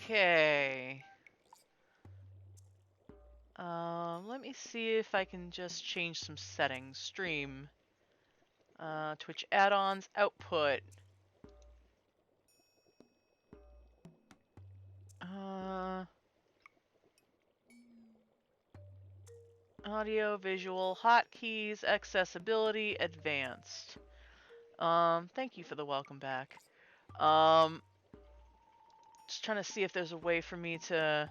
Okay. Let me see if I can just change some settings. Stream. Twitch add-ons, output. Audio, visual, hotkeys, accessibility, advanced. Thank you for the welcome back. Just trying to see if there's a way for me to,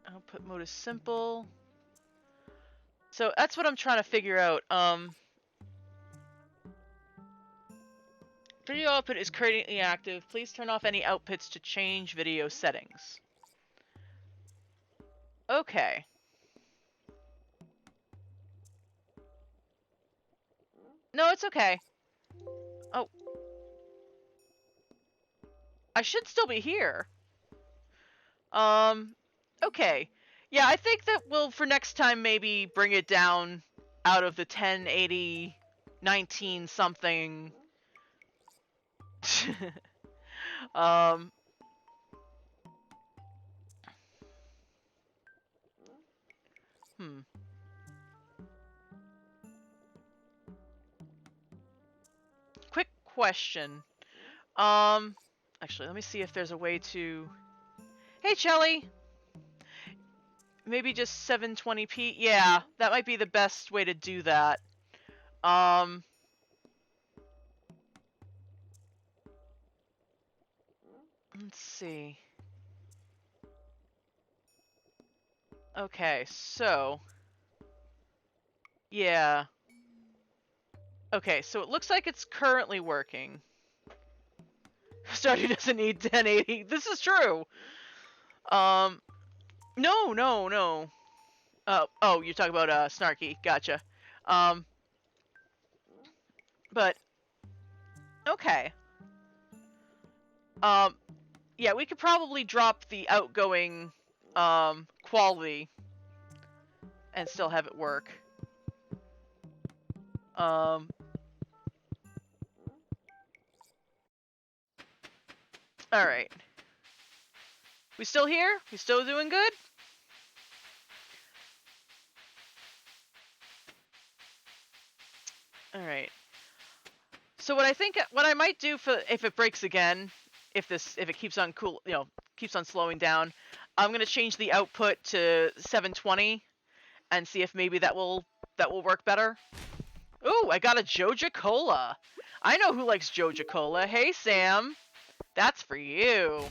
output mode is simple. So that's what I'm trying to figure out. Video output is currently active. Please turn off any outputs to change video settings. Okay. No, it's okay. Oh. I should still be here. Okay. Yeah, I think that we'll, for next time, maybe bring it down out of the 1080, 19 something. Hmm. Quick question. Actually, let me see if there's a way to... Hey, Chelly! Maybe just 720p? Yeah, that might be the best way to do that. Let's see. Okay, so... Yeah. Okay, so it looks like it's currently working. Stardew doesn't need 1080. This is true. No. Oh, you're talking about Snarky. Gotcha. But okay. Yeah, we could probably drop the outgoing quality and still have it work. All right. We still here? We still doing good? All right. So what I might do for if it breaks again, if it keeps on keeps on slowing down, I'm gonna change the output to 720 and see if maybe that will work better. Ooh, I got a JOJA Cola. I know who likes JOJA Cola. Hey Sam, that's for you.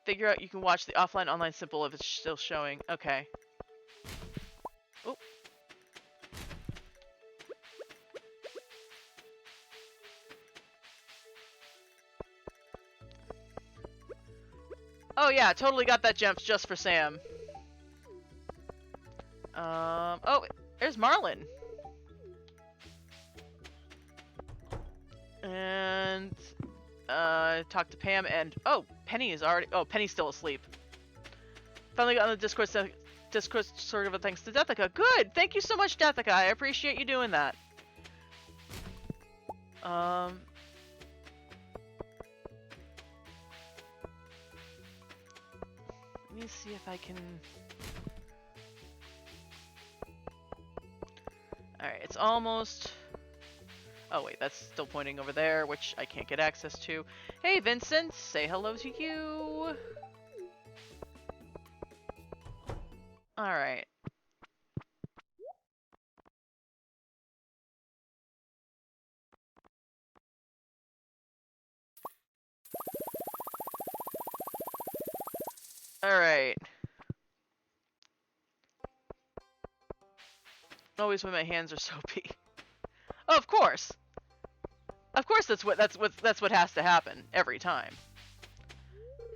Figure out you can watch the offline online simple if it's still showing. Okay. Ooh. Oh yeah, totally got that gem just for Sam. Oh, there's Marlin. And talk to Pam and oh, Penny is already Penny's still asleep. Finally got on the Discord sort of a thanks to Deathica. Good! Thank you so much, Deathica. I appreciate you doing that. Let me see if I can... Alright, it's almost... Oh wait, that's still pointing over there, which I can't get access to. Hey Vincent, say hello to you! Alright. Alright. Always when my hands are soapy. Oh, of course! Of course that's what has to happen every time.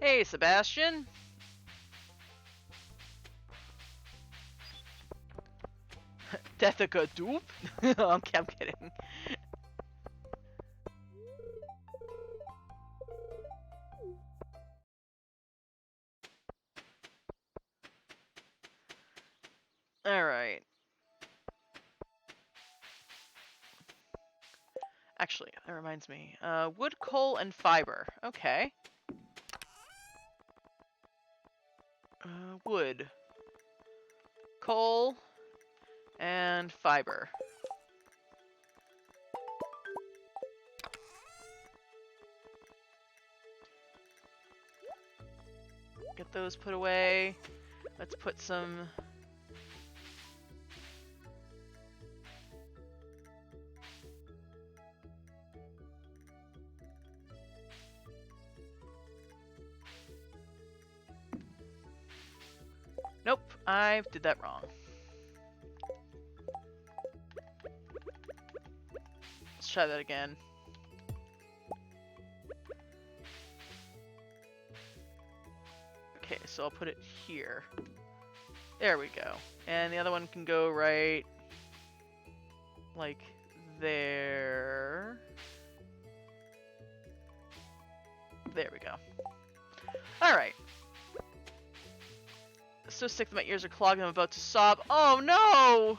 Hey Sebastian! Deathica dupe? I'm kidding. Alright. Actually, that reminds me. Wood, coal, and fiber. Okay. Wood, coal, and fiber. Get those put away. Let's put some... Nope, I did that wrong. Let's try that again. Okay, so I'll put it here. There we go. And the other one can go right... like there. There we go. Alright. So sick that my ears are clogged and I'm about to sob. Oh no!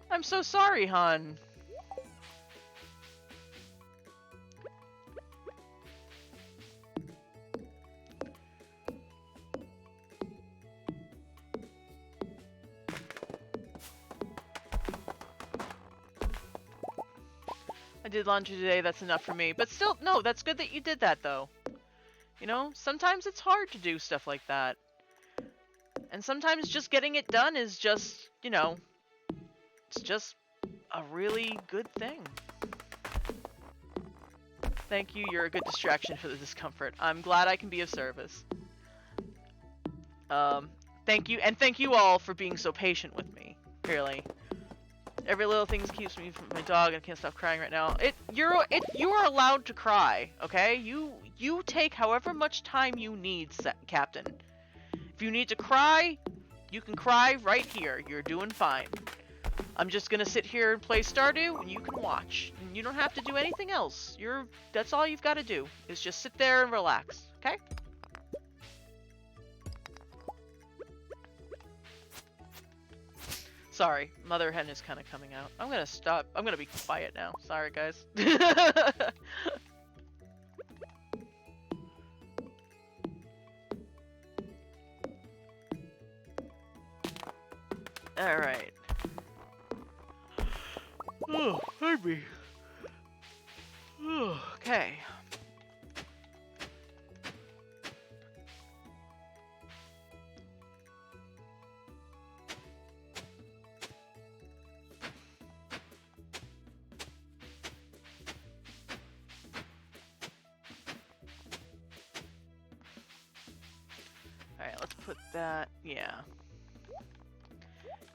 I'm so sorry, hon. I did laundry today, that's enough for me. But still, no, that's good that you did that, though. You know, sometimes it's hard to do stuff like that. And sometimes just getting it done is just, you know, it's just a really good thing. Thank you, you're a good distraction for the discomfort. I'm glad I can be of service. Thank you, and thank you all for being so patient with me, really. Every little thing keeps me from my dog, and I can't stop crying right now. You are allowed to cry, okay? You take however much time you need, Captain. If you need to cry, you can cry right here. You're doing fine. I'm just gonna sit here and play Stardew, and you can watch. And you don't have to do anything else. That's all you've got to do, is just sit there and relax, okay? Sorry, Mother Hen is kind of coming out. I'm gonna stop. I'm gonna be quiet now. Sorry, guys. Alright. Oh, pardon me. Oh, okay. Alright, let's put that... yeah.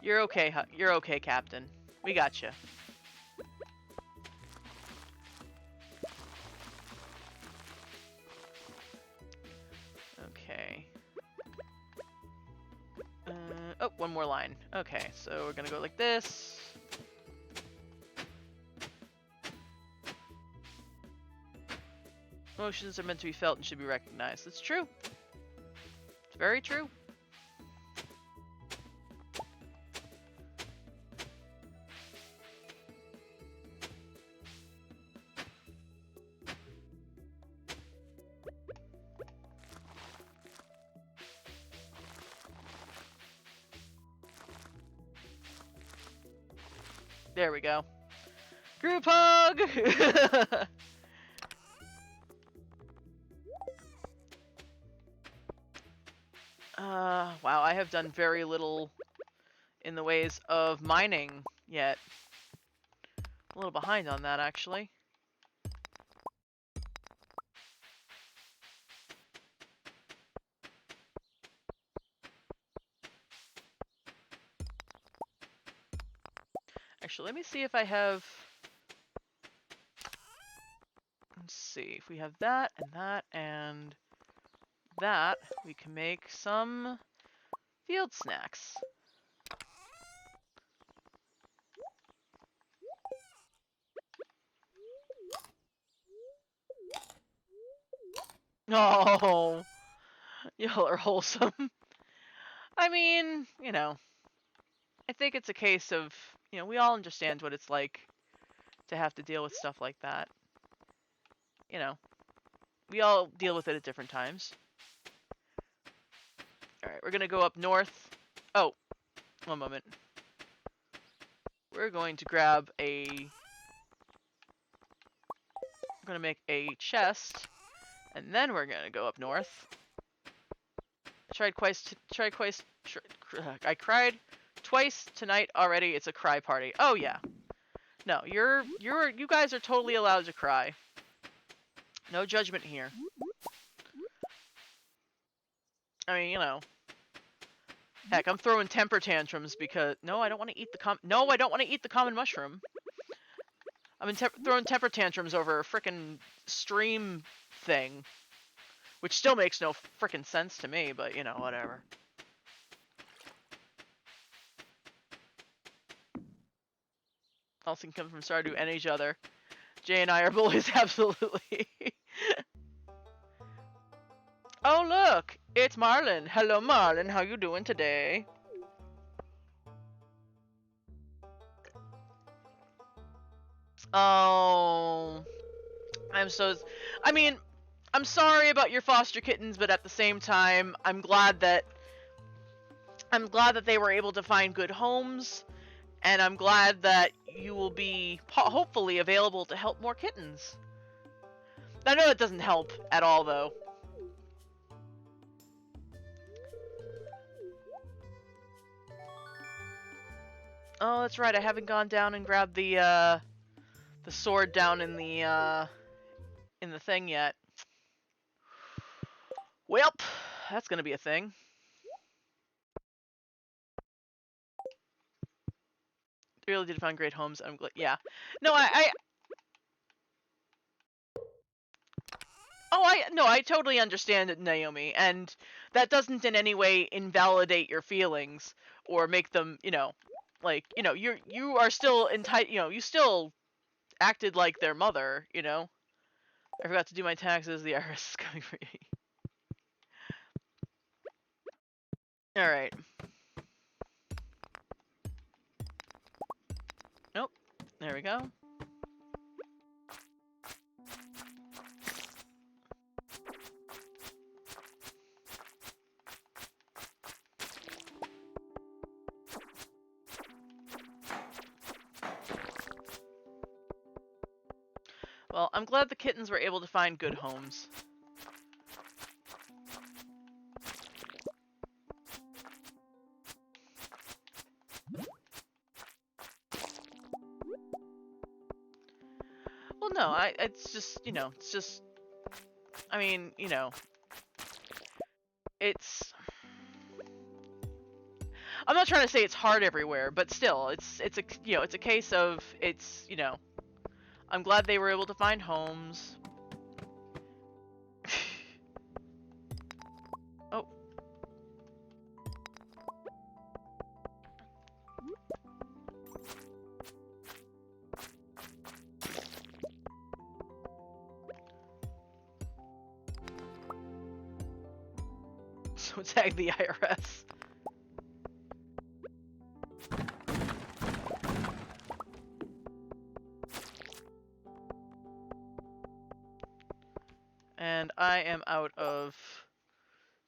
You're okay, you're okay, Captain. We got you. Okay. Oh, one more line. Okay, so we're gonna go like this. Emotions are meant to be felt and should be recognized. It's true. It's very true. There we go. Group hug! Wow, I have done very little in the ways of mining yet. A little behind on that, actually. Actually, let me see if I have... Let's see, if we have that, and that, and that, we can make some field snacks. Oh, y'all are wholesome. I mean, you know, I think it's a case of, you know, we all understand what it's like to have to deal with stuff like that. You know, we all deal with it at different times. Alright, we're gonna go up north. Oh, one moment. We're going to grab a... We're gonna make a chest, and then we're gonna go up north. I cried twice tonight already. It's a cry party. Oh yeah. No, you guys are totally allowed to cry. No judgment here. I mean, you know. Heck, I'm throwing temper tantrums because no, I don't want to eat the I don't want to eat the common mushroom. I'm throwing temper tantrums over a frickin' stream thing, which still makes no frickin' sense to me, but you know, whatever. Also can come from Stardew and each other. Jay and I are bullies, absolutely. Oh look, it's Marlin. Hello Marlin, how you doing today? Oh, I mean, I'm sorry about your foster kittens, but at the same time, I'm glad that they were able to find good homes, and I'm glad that you will be hopefully available to help more kittens. I know it doesn't help at all, though. Oh, that's right. I haven't gone down and grabbed the sword down in the thing yet. Welp, that's gonna be a thing. They really did find great homes. I'm glad. Yeah. No, I totally understand it, Naomi, and that doesn't in any way invalidate your feelings or make them, you know, like, you know, you are still entitled, you know, you still acted like their mother, you know. I forgot to do my taxes. The IRS is coming for me. All right. Nope. There we go. Well, I'm glad the kittens were able to find good homes. Well, no, it's just, you know, it's just, I mean, you know, it's, I'm not trying to say it's hard everywhere, but still, it's a, you know, it's a case of, it's, you know, I'm glad they were able to find homes. Oh. So tag the IRS. And I am out of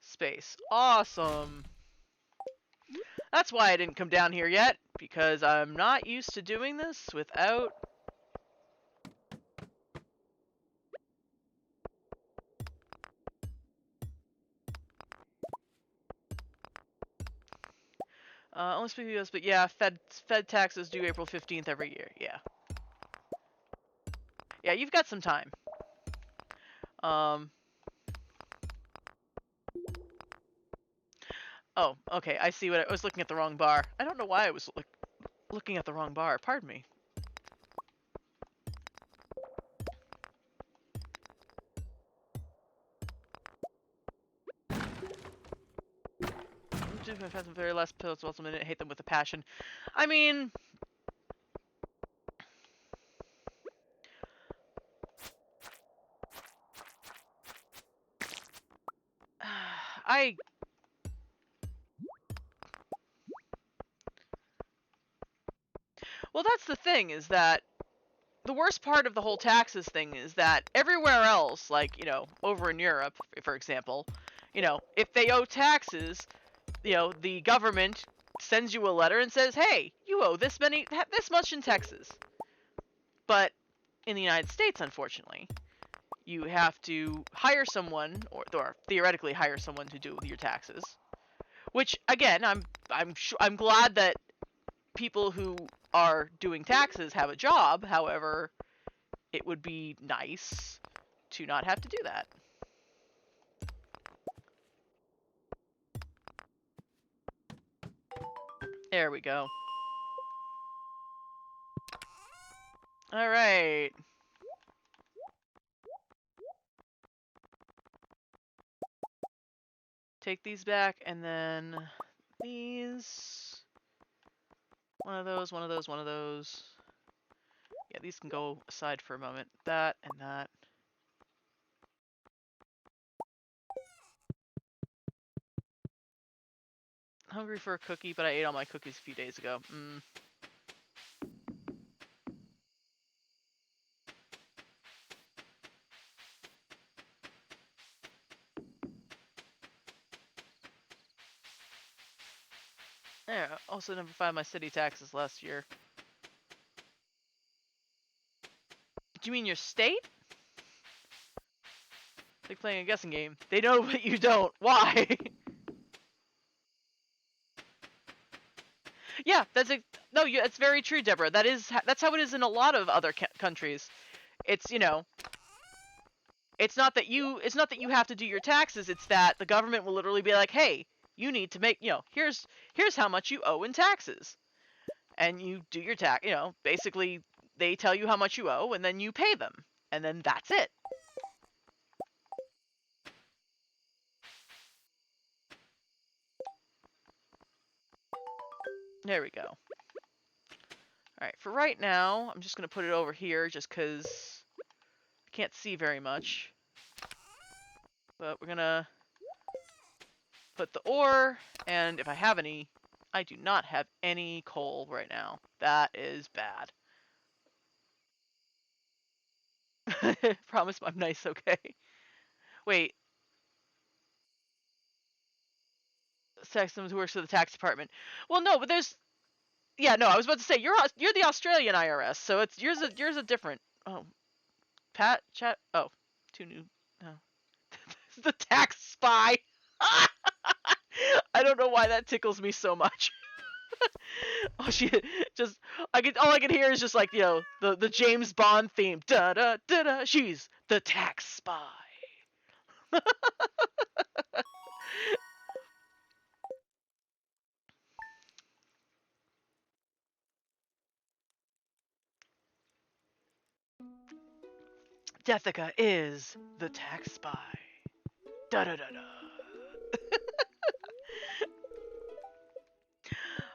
space. Awesome. That's why I didn't come down here yet, because I'm not used to doing this without... only speaking of this, but yeah, Fed taxes due April 15th every year, yeah. Yeah, you've got some time. Oh, okay, I see what I was looking at the wrong bar. I don't know why I was looking at the wrong bar, pardon me. The very last pills also minute, hate them with a passion. I mean, well, that's the thing, is that the worst part of the whole taxes thing is that everywhere else, like, you know, over in Europe, for example, you know, if they owe taxes, you know, the government sends you a letter and says, hey, you owe this much in taxes. But in the United States, unfortunately, you have to hire someone, or theoretically hire someone to do your taxes. Which, again, I'm glad that people who are doing taxes have a job. However, it would be nice to not have to do that. There we go. All right. Take these back, and then these. One of those, one of those, one of those. Yeah, these can go aside for a moment. That and that. Hungry for a cookie, but I ate all my cookies a few days ago. Yeah, also never filed my city taxes last year. Do you mean your state? Like playing a guessing game. They know, but you don't. Why? Yeah, no. It's very true, Deborah. That's how it is in a lot of other countries. It's, you know, it's not that you have to do your taxes. It's that the government will literally be like, hey, you need to make, you know, here's how much you owe in taxes, and you do your tax. You know, basically they tell you how much you owe, and then you pay them, and then that's it. There we go. Alright, for right now, I'm just going to put it over here just because I can't see very much. But we're going to put the ore, and if I have any, I do not have any coal right now. That is bad. Promise I'm nice, okay? Wait. Text someone who works for the tax department. Well, no, but there's... Yeah, no, I was about to say, you're the Australian IRS, so it's yours a different... Oh. Chat... Oh. Two new... Oh. The tax spy! I don't know why that tickles me so much. Oh, she just... all I can hear is just like, you know, the James Bond theme. Da-da-da-da, she's the tax spy. Dethica is the tax spy. Da-da-da-da.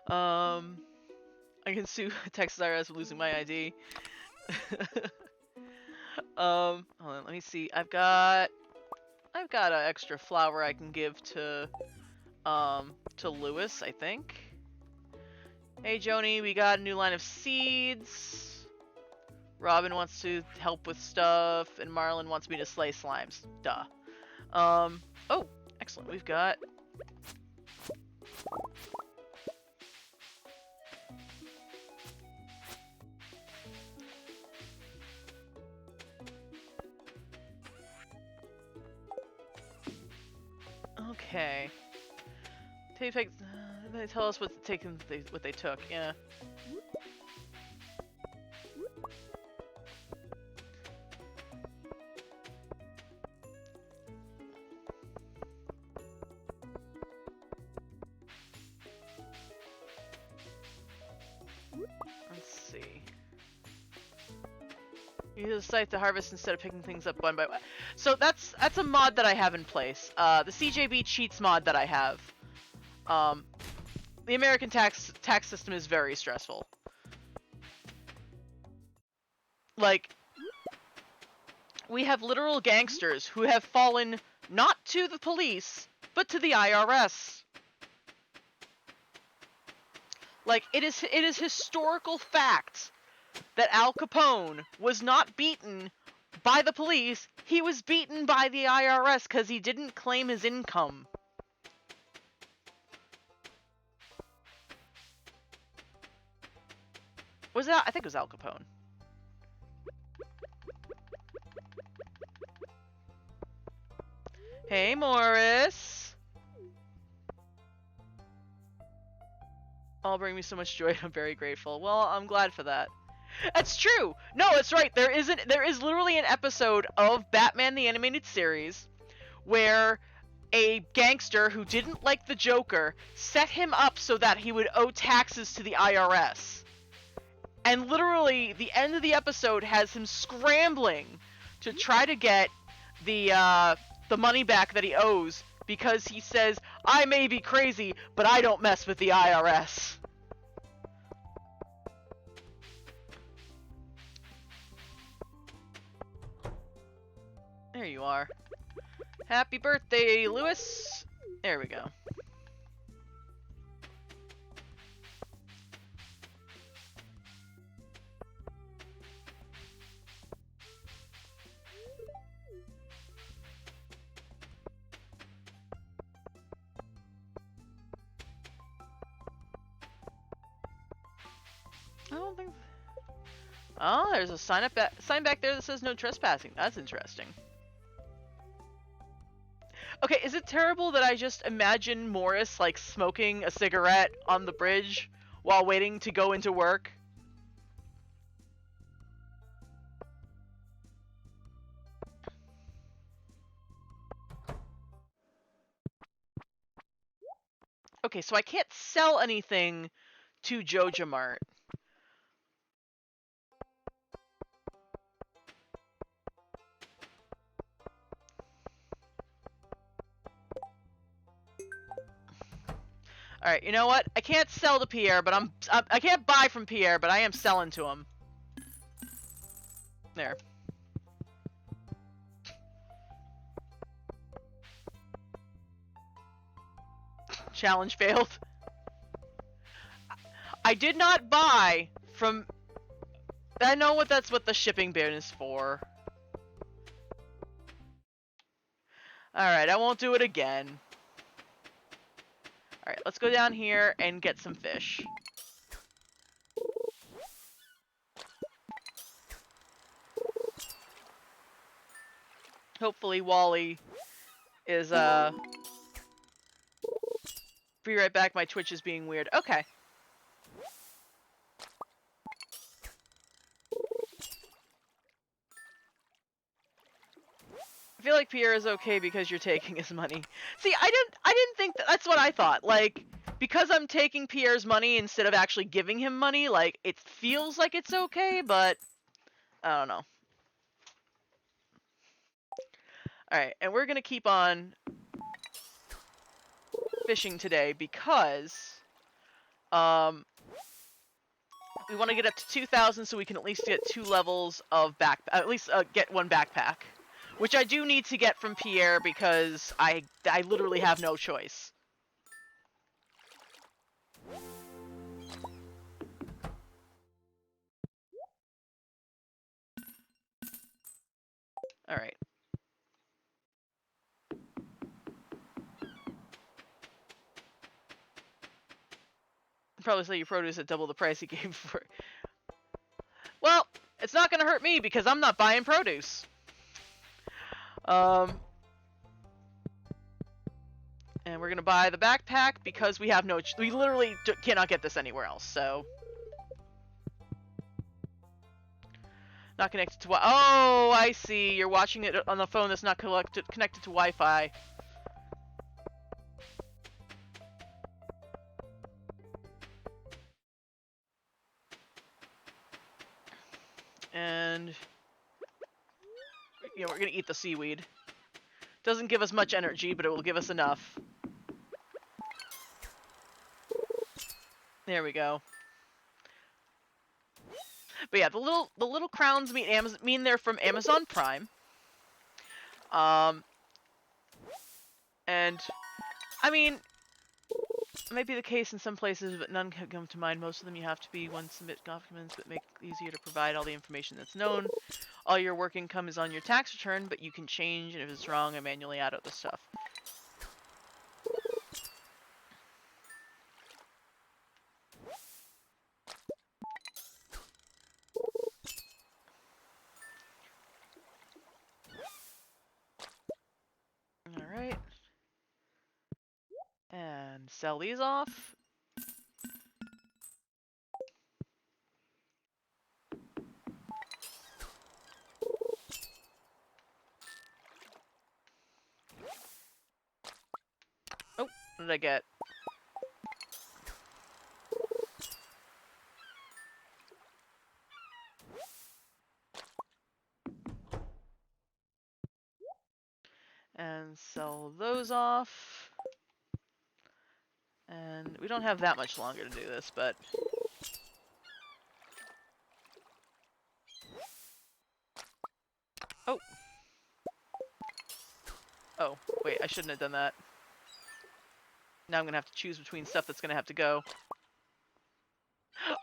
I can sue Texas IRS for losing my ID. Hold on, let me see. I've got an extra flower I can give to Lewis, I think. Hey Joni, we got a new line of seeds. Robin wants to help with stuff, and Marlon wants me to slay slimes. Duh. Oh, excellent. We've got... Okay. They tell us what they took. Yeah. Let's see. Use the site to harvest instead of picking things up one by one. So that's a mod that I have in place. The CJB cheats mod that I have. The American tax system is very stressful. Like, we have literal gangsters who have fallen not to the police, but to the IRS. Like, it is historical fact that Al Capone was not beaten by the police, he was beaten by the IRS because he didn't claim his income. Was that? I think it was Al Capone. Hey, Morris. All bring me so much joy. I'm very grateful. Well, I'm glad for that. That's true. No, it's right. There is literally an episode of Batman the Animated Series where a gangster who didn't like the Joker set him up so that he would owe taxes to the IRS. And literally, the end of the episode has him scrambling to try to get the money back that he owes because he says, I may be crazy, but I don't mess with the IRS. There you are. Happy birthday, Lewis! There we go. I don't think... Oh, there's a sign back there that says no trespassing. That's interesting. Okay, is it terrible that I just imagine Morris, like, smoking a cigarette on the bridge while waiting to go into work? Okay, so I can't sell anything to JOJA Mart. Alright, you know what? I can't sell to Pierre, but I can't buy from Pierre, but I am selling to him. There. Challenge failed. I did not buy from... I know that's what the shipping bin is for. Alright, I won't do it again. Alright, let's go down here and get some fish. Hopefully Wally is, Be right back, my Twitch is being weird. Okay. I feel like Pierre is okay because you're taking his money. See, I didn't think that's what I thought. Like, because I'm taking Pierre's money instead of actually giving him money, like, it feels like it's okay, but I don't know. Alright, and we're gonna keep on fishing today because we want to get up to 2,000 so we can at least get 2 levels of get 1 backpack. Which I do need to get from Pierre because I literally have no choice. Alright. Probably sell your produce at double the price he gave for it. Well, it's not going to hurt me because I'm not buying produce. And we're gonna buy the backpack because we have we literally cannot get this anywhere else, so. Not connected to oh, I see. You're watching it on the phone that's not connected to Wi-Fi. And you know, we're gonna eat the seaweed. Doesn't give us much energy, but it will give us enough. There we go. But yeah, the little crowns mean they're from Amazon Prime. And I mean, It might be the case in some places, but none can come to mind. Most of them you have to be one submit documents, but make it easier to provide all the information that's known. All your work income is on your tax return, but you can change, and if it's wrong, I manually add out the stuff. Alright. And sell these off. Oh, what did I get? And sell those off. And we don't have that much longer to do this, but... Oh. Oh, wait, I shouldn't have done that. Now I'm gonna have to choose between stuff that's gonna have to go.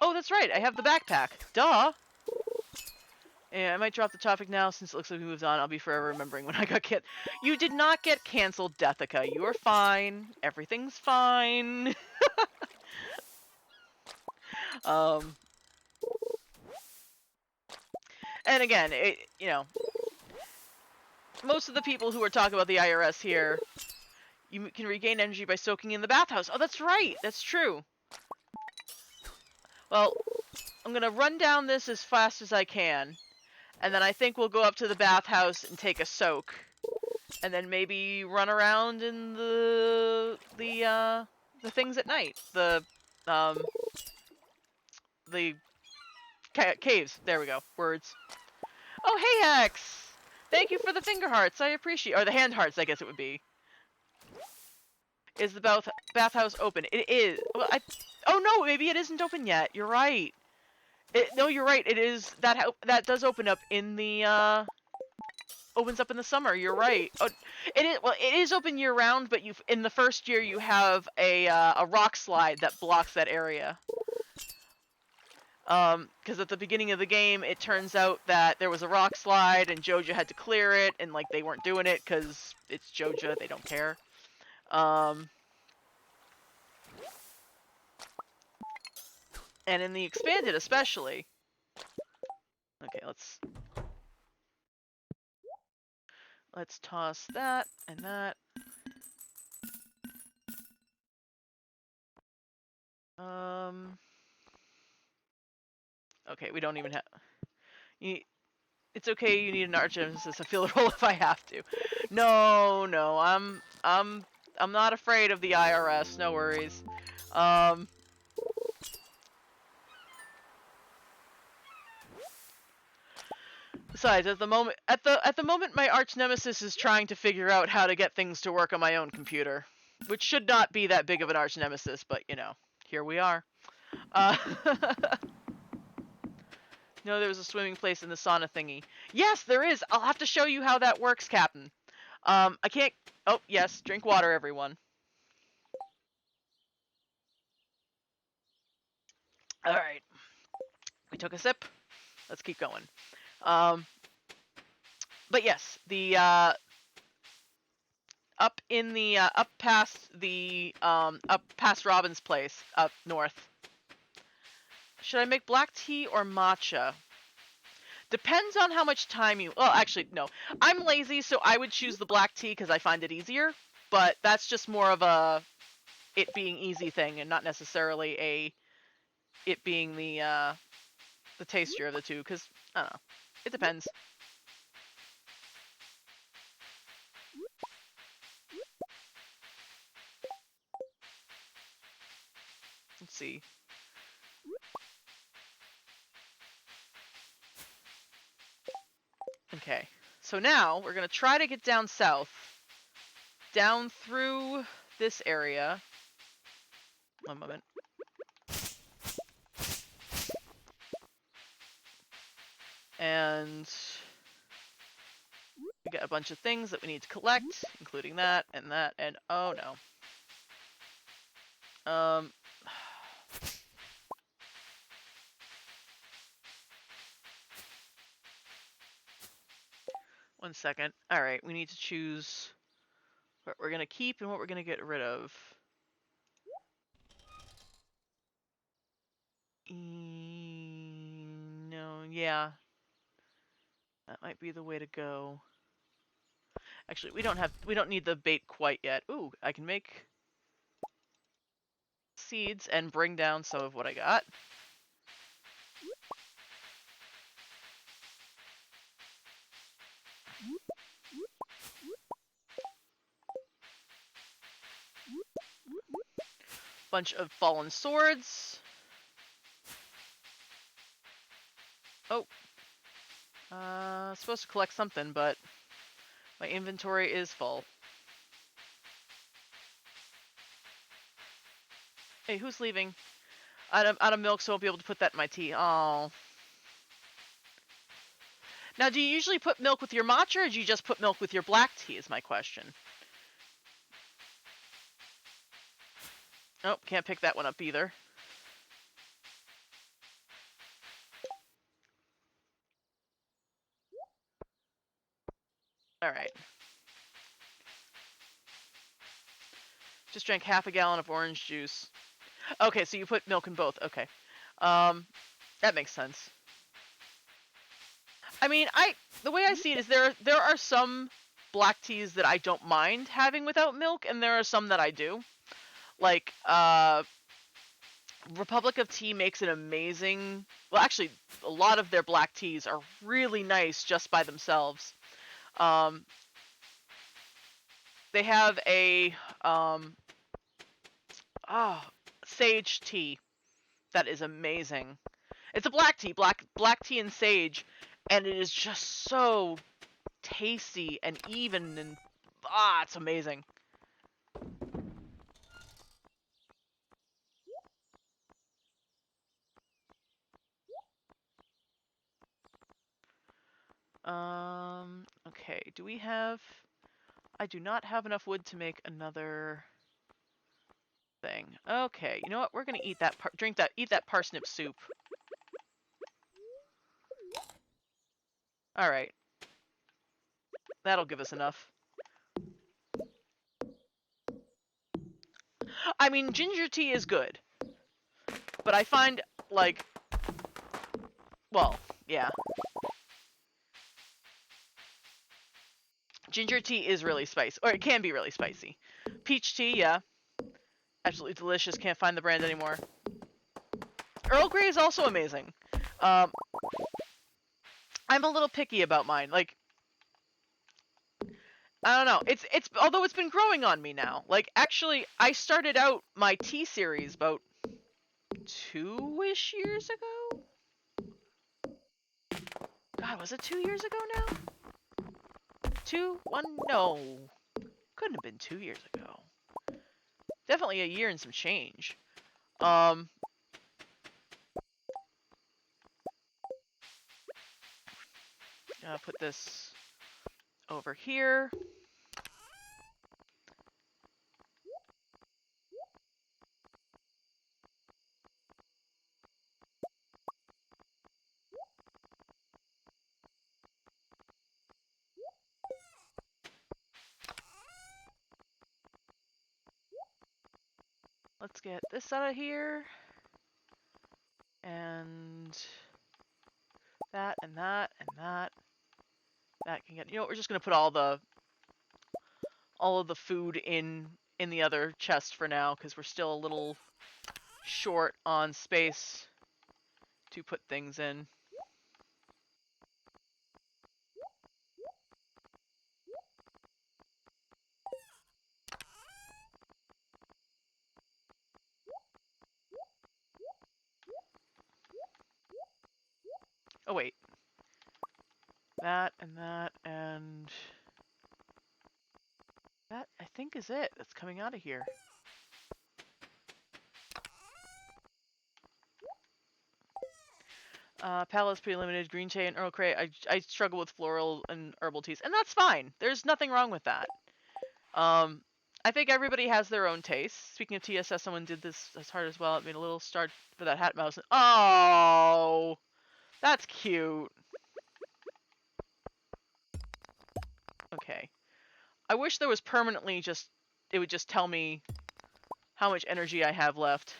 Oh, that's right, I have the backpack. Duh! Yeah, I might drop the topic now since it looks like we moved on. I'll be forever remembering when I got You did not get canceled, Deathica. You are fine. Everything's fine. And again, you know, most of the people who are talking about the IRS here, you can regain energy by soaking in the bathhouse. Oh, that's right. That's true. Well, I'm going to run down this as fast as I can. And then I think we'll go up to the bathhouse and take a soak. And then maybe run around in the things at night. The caves. There we go. Words. Oh, hey, Hex! Thank you for the finger hearts. I appreciate... Or the hand hearts, I guess it would be. Is the bathhouse open? It is. Well, oh, no, maybe it isn't open yet. You're right. No, you're right. It is. That does open up in the, opens up in the summer. You're right. Oh, it is open year round, but in the first year you have a rock slide that blocks that area. Because at the beginning of the game, it turns out that there was a rock slide and JOJA had to clear it, and like they weren't doing it because it's JOJA, they don't care. And in the expanded especially. Okay, let's toss that and that. Okay, we don't even have... It's okay, you need an arch nemesis. I feel a roll if I have to. No, I'm not afraid of the IRS, no worries. Besides, at the moment my arch nemesis is trying to figure out how to get things to work on my own computer. Which should not be that big of an arch nemesis, but you know, here we are. No, there was a swimming place in the sauna thingy. Yes, there is. I'll have to show you how that works, Captain. I can't... Oh, yes. Drink water, everyone. Alright. We took a sip. Let's keep going. But yes, the, up past Robin's place, up north. Should I make black tea or matcha? Depends on how much time you... Well, actually, no. I'm lazy, so I would choose the black tea because I find it easier. But that's just more of a it being easy thing and not necessarily it being the tastier of the two. Because, I don't know. It depends. Let's see. Okay. So now, we're going to try to get down south. Down through this area. One moment. And we got a bunch of things that we need to collect, including that, and oh no. Um, 1 second. All right, we need to choose what we're gonna keep and what we're gonna get rid of. No, yeah, that might be the way to go. Actually, we don't need the bait quite yet. Ooh, I can make seeds and bring down some of what I got. Bunch of fallen swords. Oh. Supposed to collect something, but my inventory is full. Hey, who's leaving? Out of milk, so I won't be able to put that in my tea. Oh. Now, do you usually put milk with your matcha, or do you just put milk with your black tea, is my question. Oh, can't pick that one up either. Alright. Just drank half a gallon of orange juice. Okay, so you put milk in both. Okay. That makes sense. I mean, the way I see it is there are some black teas that I don't mind having without milk, and there are some that I do. Like, Republic of Tea makes an amazing... Well, actually, a lot of their black teas are really nice just by themselves. They have a sage tea that is amazing. It's a black tea, black tea and sage, and it is just so tasty and even, and it's amazing. Okay, do we have... I do not have enough wood to make another thing. Okay, you know what? We're gonna eat that, eat that parsnip soup. Alright. That'll give us enough. I mean, ginger tea is good. But I find, like... Well, yeah. Ginger tea is really spicy. Or it can be really spicy. Peach tea, yeah. Absolutely delicious. Can't find the brand anymore. Earl Grey is also amazing. I'm a little picky about mine. Like, I don't know. It's although it's been growing on me now. Like, actually, I started out my tea series about 2-ish years ago. God, was it 2 years ago now? 2? 1? No. Couldn't have been 2 years ago. Definitely a year and some change. Put this over here. Let's get this out of here. And that, and that, and that. That can get... You know what, we're just going to put all of the food in the other chest for now, because we're still a little short on space to put things in. Oh, wait. That, and that, and... That, I think, is it. That's coming out of here. Palace pretty limited. Green tea and Earl Grey. I struggle with floral and herbal teas, and that's fine. There's nothing wrong with that. I think everybody has their own taste. Speaking of TSS, someone did this as hard as well. It made a little start for that hat mouse. Oh, that's cute. Okay. I wish there was permanently just, it would just tell me how much energy I have left.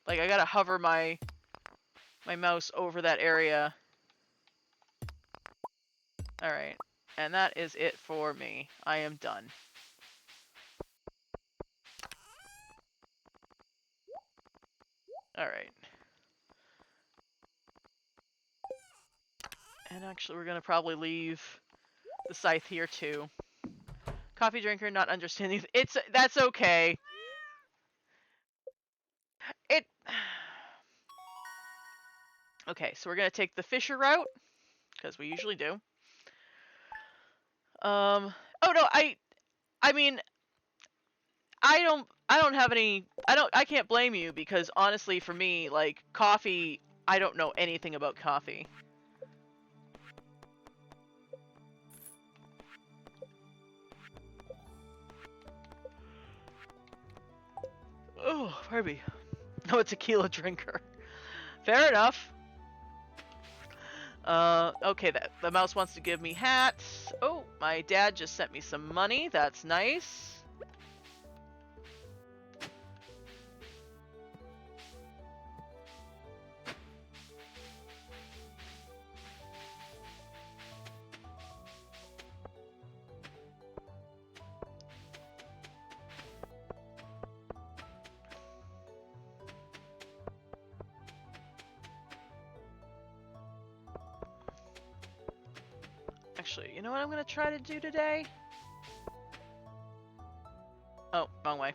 Like, I gotta hover my mouse over that area. Alright. And that is it for me. I am done. Alright. And actually, we're gonna probably leave the scythe here, too. Coffee drinker, not understanding. That's okay. Okay, so we're gonna take the Fisher route, because we usually do. Oh no, I mean, I don't have any, I can't blame you, because honestly, for me, like, coffee, I don't know anything about coffee. Oh, pardon me. No, a tequila drinker. Fair enough. Okay, the mouse wants to give me hats. Oh, my dad just sent me some money. That's nice. Actually, you know what I'm gonna try to do today? Oh, wrong way.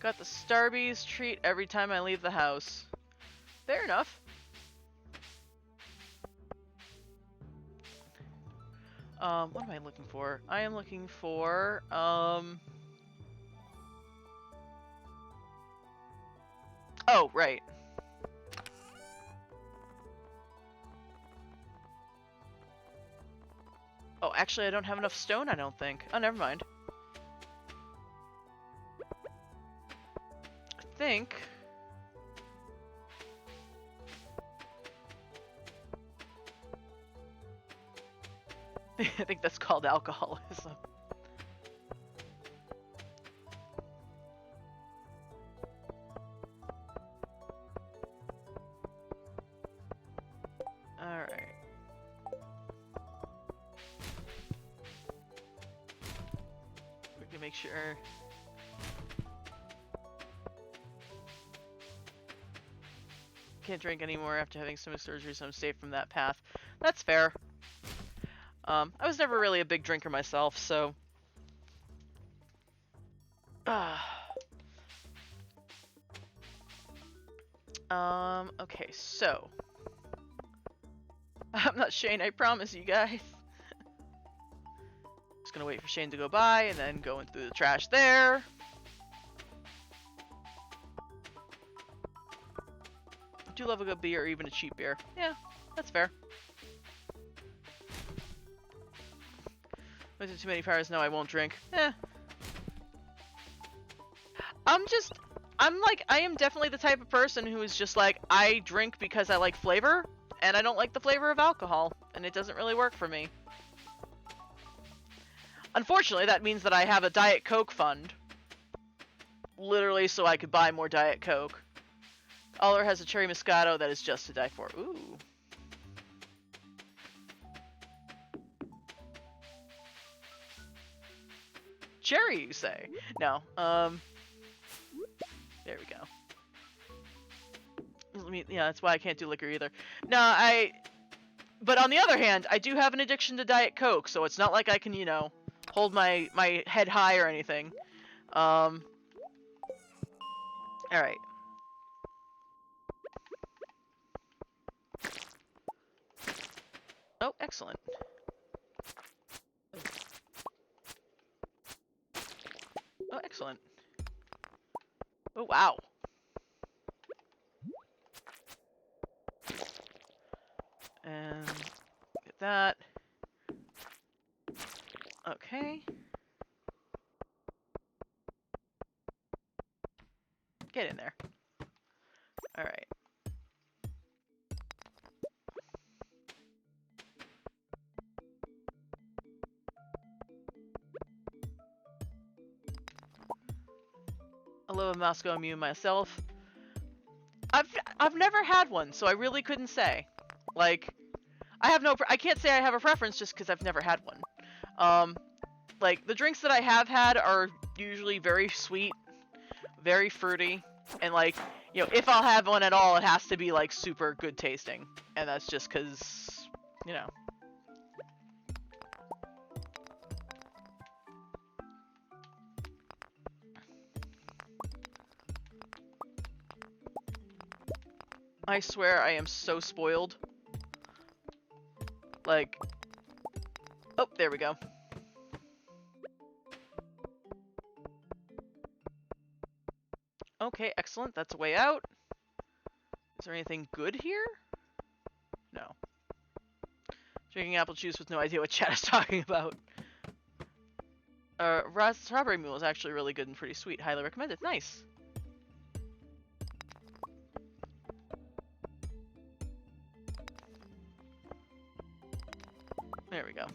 Got the Starbees treat every time I leave the house. Fair enough. What am I looking for? I am looking for, oh, right. Oh, actually, I don't have enough stone, I don't think. Oh, never mind. I think... I think that's called alcoholism. Alright. We can make sure... Can't drink anymore after having stomach surgery, so I'm safe from that path. That's fair. I was never really a big drinker myself, so... Okay, so... I'm not Shane, I promise you guys. Just gonna wait for Shane to go by, and then going through the trash there. I do love a good beer, or even a cheap beer. Yeah, that's fair. Was it too many powers? No, I won't drink. Eh. I am definitely the type of person who is just like, I drink because I like flavor, and I don't like the flavor of alcohol, and it doesn't really work for me. Unfortunately, that means that I have a Diet Coke fund. Literally so I could buy more Diet Coke. Aller has a cherry Moscato that is just to die for. Ooh. Cherry, you say? No. There we go. Yeah, that's why I can't do liquor either. No, but on the other hand, I do have an addiction to Diet Coke, so it's not like I can, you know, hold my head high or anything. Alright. Oh, excellent. Oh, excellent. Oh, wow. And that. Okay. Get in there. Alright. I love a Moscow Mew myself. I've never had one, so I really couldn't say. Like, I can't say I have a preference just because I've never had one. Like, the drinks that I have had are usually very sweet, very fruity, and like, you know, if I'll have one at all, it has to be like super good tasting. And that's just because, you know. I swear I am so spoiled. Like, oh, there we go. Okay, excellent. That's a way out. Is there anything good here? No. Drinking apple juice with no idea what chat is talking about. Strawberry mule is actually really good and pretty sweet. Highly recommended. Nice. There we go.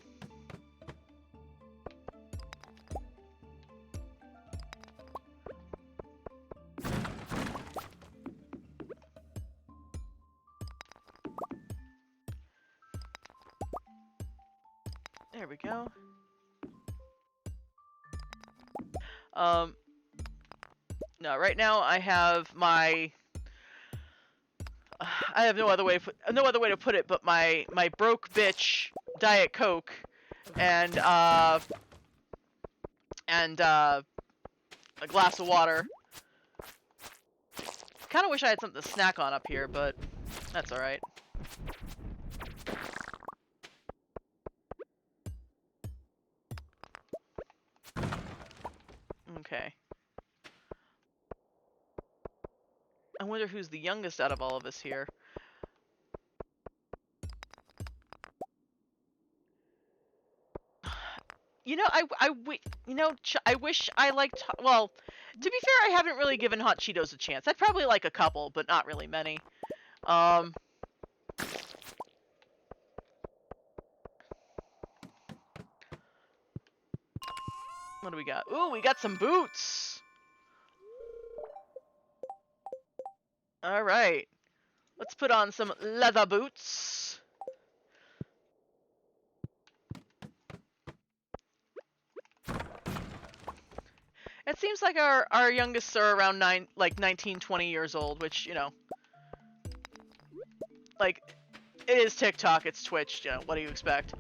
There we go. No, right now I have my I have no other way to put it, but my broke bitch Diet Coke and a glass of water. Kind of wish I had something to snack on up here, but that's all right. Okay. I wonder who's the youngest out of all of us here. You know, I wish I liked. Well, to be fair, I haven't really given Hot Cheetos a chance. I'd probably like a couple, but not really many. What do we got? Ooh, we got some boots. All right, let's put on some leather boots. It seems like our youngest are around 19, 20 years old, which, you know, like, it is TikTok, it's Twitch, you know, what do you expect?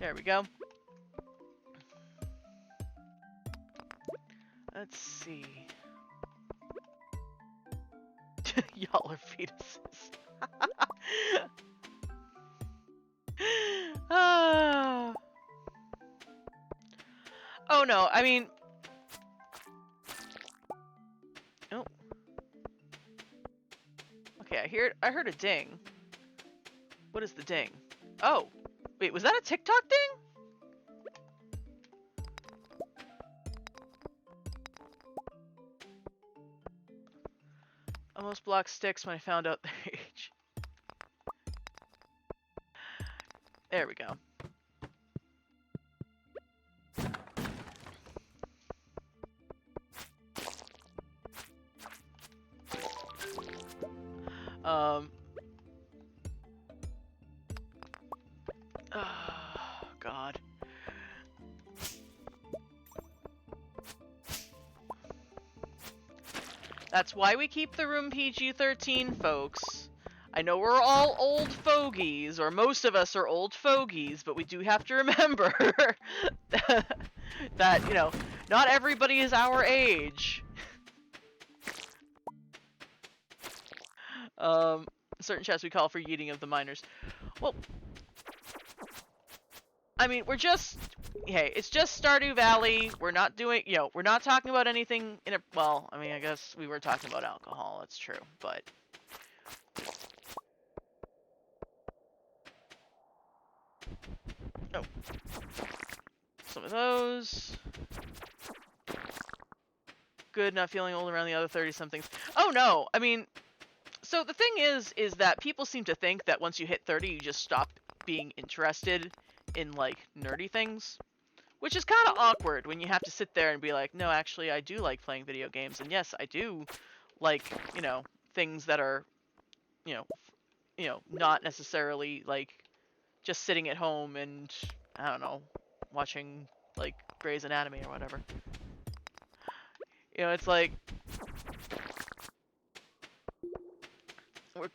There we go. Let's see. Y'all are fetuses. Oh no, I mean... Oh. Okay, I heard a ding. What is the ding? Oh. Wait, was that a TikTok ding? Almost blocked sticks when I found out their age. There we go. Oh, God. That's why we keep the room PG-13, folks. I know we're all old fogies, or most of us are old fogies, but we do have to remember that, you know, not everybody is our age. Certain chats we call for yeeting of the minors. Well, I mean, we're just hey, it's just Stardew Valley. We're not doing, we're not talking about anything well, I mean, I guess we were talking about alcohol. That's true, but oh, some of those. Good, not feeling old around the other 30-somethings. Oh no, I mean, so the thing is that people seem to think that once you hit 30, you just stop being interested in like nerdy things. Which is kind of awkward when you have to sit there and be like, no, actually, I do like playing video games. And yes, I do like, things that are, not necessarily like just sitting at home and, I don't know, watching like Grey's Anatomy or whatever. It's like,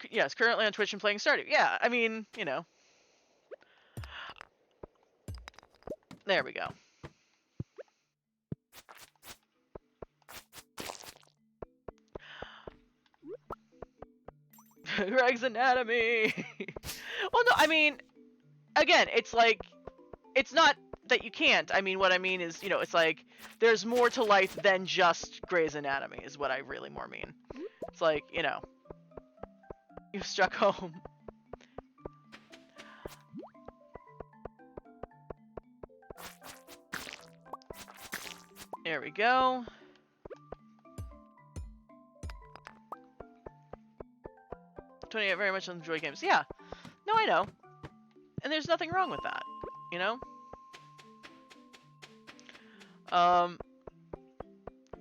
yes, currently on Twitch and playing Stardew. Yeah, I mean, there we go. Greg's Anatomy! Well, no, I mean, again, it's like, it's not that you can't. I mean, what I mean is, it's like, there's more to life than just Grey's Anatomy, is what I really more mean. It's like, you've struck home. There we go. Tony, I very much enjoy games. Yeah. No, I know. And there's nothing wrong with that,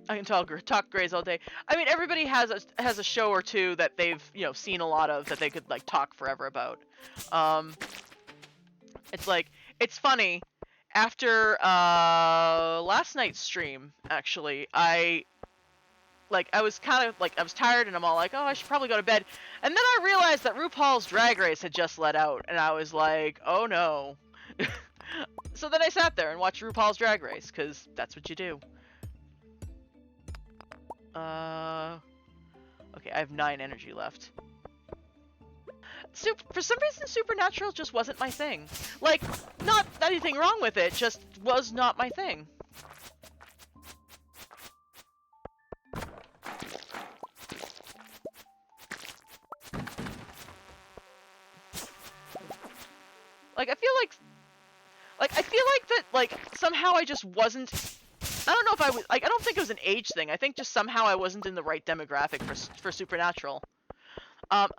I can talk Greys all day. I mean, everybody has a show or two that they've, seen a lot of that they could, like, talk forever about. It's like, it's funny. After, last night's stream, actually, I was kind of, like, I was tired, and I'm all like, oh, I should probably go to bed. And then I realized that RuPaul's Drag Race had just let out, and I was like, oh, no. So then I sat there and watched RuPaul's Drag Race, because that's what you do. Okay, I have 9 energy left. For some reason, Supernatural just wasn't my thing. Like, not anything wrong with it, just was not my thing. Like, I feel like that, like, somehow I just wasn't, I don't know if I was, like, I don't think it was an age thing. I think just somehow I wasn't in the right demographic for Supernatural. I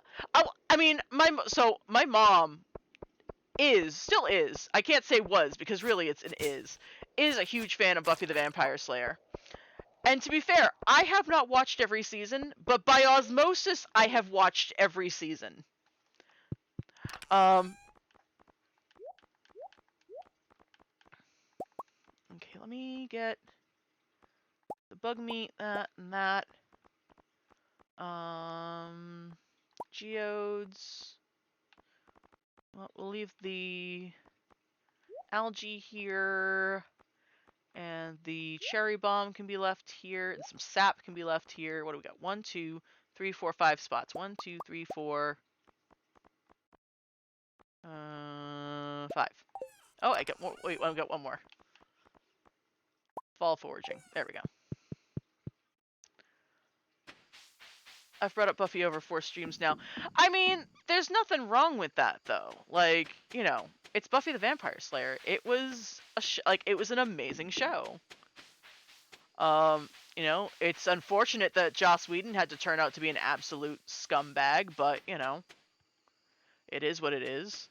mean, my mom still is, I can't say was, because really it's an is a huge fan of Buffy the Vampire Slayer. And to be fair, I have not watched every season, but by osmosis, I have watched every season. Okay, let me get the bug meat, that, and that. Geodes. Well, we'll leave the algae here, and the cherry bomb can be left here, and some sap can be left here. What do we got? 1, 2, 3, 4, 5 spots. 1, 2, 3, 4, 5. Oh, I got more. Wait, I've got one more. Fall foraging. There we go. I've brought up Buffy over 4 streams now. I mean, there's nothing wrong with that, though. Like, it's Buffy the Vampire Slayer. It was it was an amazing show. It's unfortunate that Joss Whedon had to turn out to be an absolute scumbag, but, it is what it is.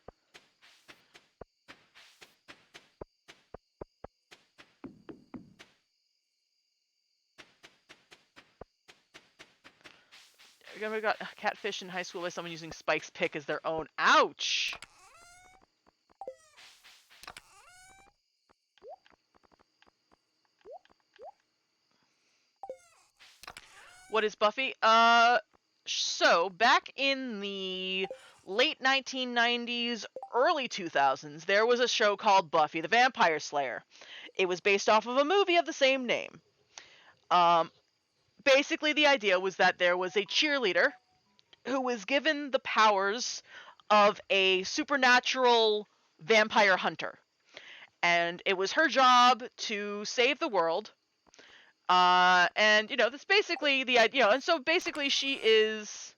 We got catfish in high school by someone using Spike's pick as their own. Ouch! What is Buffy? So, back in the late 1990s, early 2000s, there was a show called Buffy the Vampire Slayer. It was based off of a movie of the same name. Basically, the idea was that there was a cheerleader who was given the powers of a supernatural vampire hunter. and it was her job to save the world. And that's basically the idea. And so basically, she is,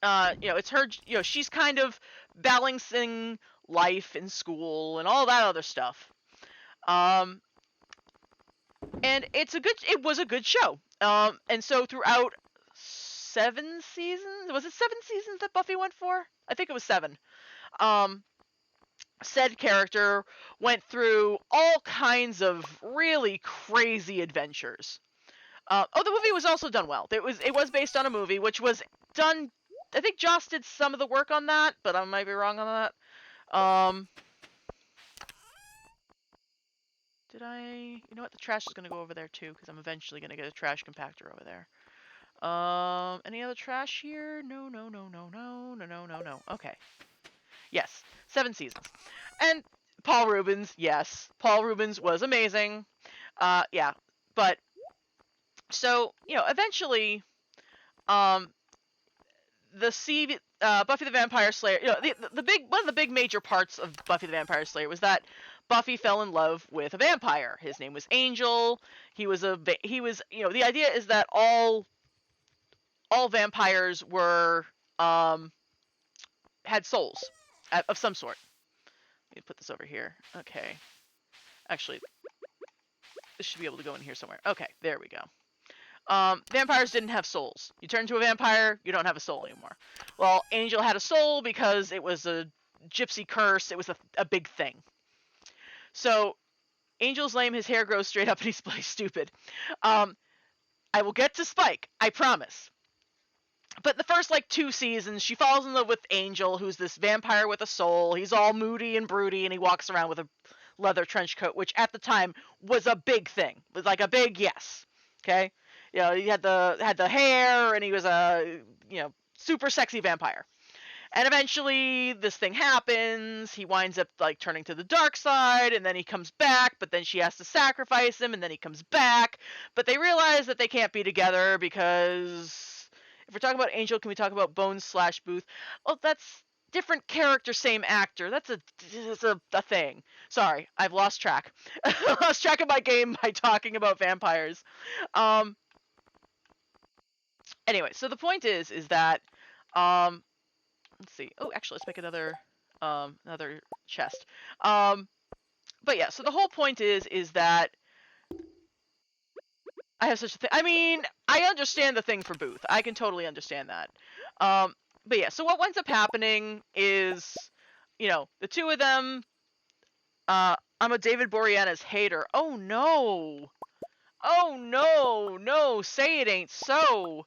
it's her. She's kind of balancing life and school and all that other stuff. And it was a good show. And so throughout 7 seasons, was it 7 seasons that Buffy went for? I think it was 7. Said character went through all kinds of really crazy adventures. The movie was also done well. It was based on a movie, which was done. I think Joss did some of the work on that, but I might be wrong on that. Did I? You know what? The trash is gonna go over there too, because I'm eventually gonna get a trash compactor over there. Any other trash here? No. Okay. Yes, 7 seasons. And Paul Reubens, yes. Paul Reubens was amazing. Yeah. But, so, eventually, Buffy the Vampire Slayer, one of the big major parts of Buffy the Vampire Slayer was that Buffy fell in love with a vampire. His name was Angel. The idea is that all vampires were, had souls of some sort. Let me put this over here. Okay. Actually, this should be able to go in here somewhere. Okay, there we go. Vampires didn't have souls. You turn into a vampire, you don't have a soul anymore. Well, Angel had a soul because it was a gypsy curse. It was a big thing. So, Angel's lame, his hair grows straight up, and he's stupid. I will get to Spike, I promise. But the first, 2 seasons, she falls in love with Angel, who's this vampire with a soul. He's all moody and broody, and he walks around with a leather trench coat, which at the time was a big thing. It was like a big yes. Okay? He had the hair, and he was a, super sexy vampire. And eventually, this thing happens. He winds up, turning to the dark side, and then he comes back, but then she has to sacrifice him, and then he comes back. But they realize that they can't be together because... If we're talking about Angel, can we talk about Bones/Booth? Well, that's different character, same actor. That's a thing. Sorry, I've lost track. I lost track of my game by talking about vampires. Anyway, so the point is that, let's see. Oh, actually, let's make another chest. But yeah, so the whole point is that I have such a thing. I mean, I understand the thing for Booth. I can totally understand that. But yeah, so what ends up happening is, the two of them, I'm a David Boreanaz hater. Oh no! Oh no! Say it ain't so!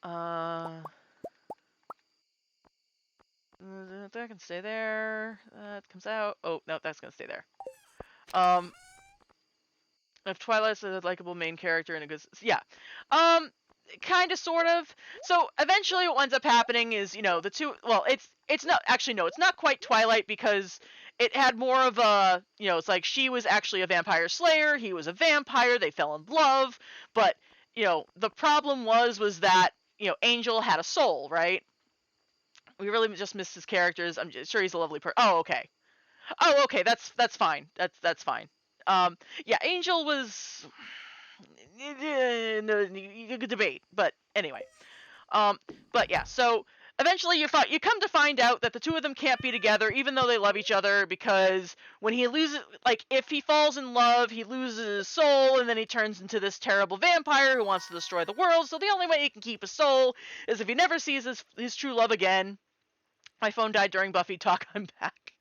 That can stay there. That comes out. Oh, no, that's gonna stay there. If Twilight's a likable main character and a good... Yeah. Kind of, sort of. So, eventually what ends up happening is, the two... Well, it's not... Actually, no, it's not quite Twilight because it had more of a... it's like she was actually a vampire slayer. He was a vampire. They fell in love. But, the problem was that, Angel had a soul, right? We really just missed his characters. I'm sure he's a lovely person. Oh, okay. Oh, okay. That's fine. That's fine. Yeah, Angel was... You could debate, but anyway. But yeah, so eventually you come to find out that the two of them can't be together, even though they love each other, because when he loses... if he falls in love, he loses his soul, and then he turns into this terrible vampire who wants to destroy the world, so the only way he can keep his soul is if he never sees his true love again. My phone died during Buffy talk, I'm back.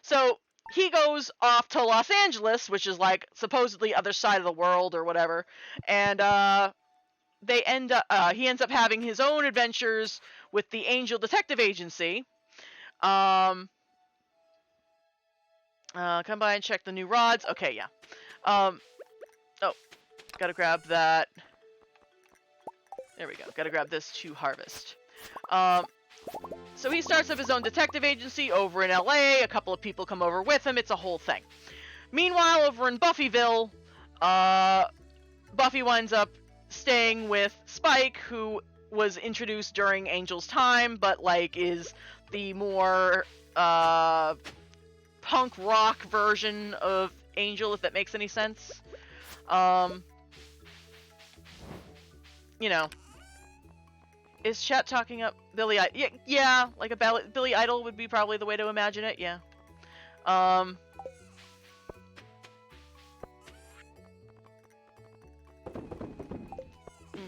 So... he goes off to Los Angeles, which is supposedly other side of the world or whatever, and he ends up having his own adventures with the Angel Detective Agency. Come by and check the new rods. Okay, yeah. Oh, gotta grab that. There we go. Gotta grab this to harvest. So he starts up his own detective agency over in LA. A couple of people come over with him. It's a whole thing. Meanwhile, over in Buffyville, Buffy winds up staying with Spike, who was introduced during Angel's time, but is the more punk rock version of Angel, if that makes any sense. You know, is chat talking up Billy? Yeah, like a Billy Idol would be probably the way to imagine it. Yeah.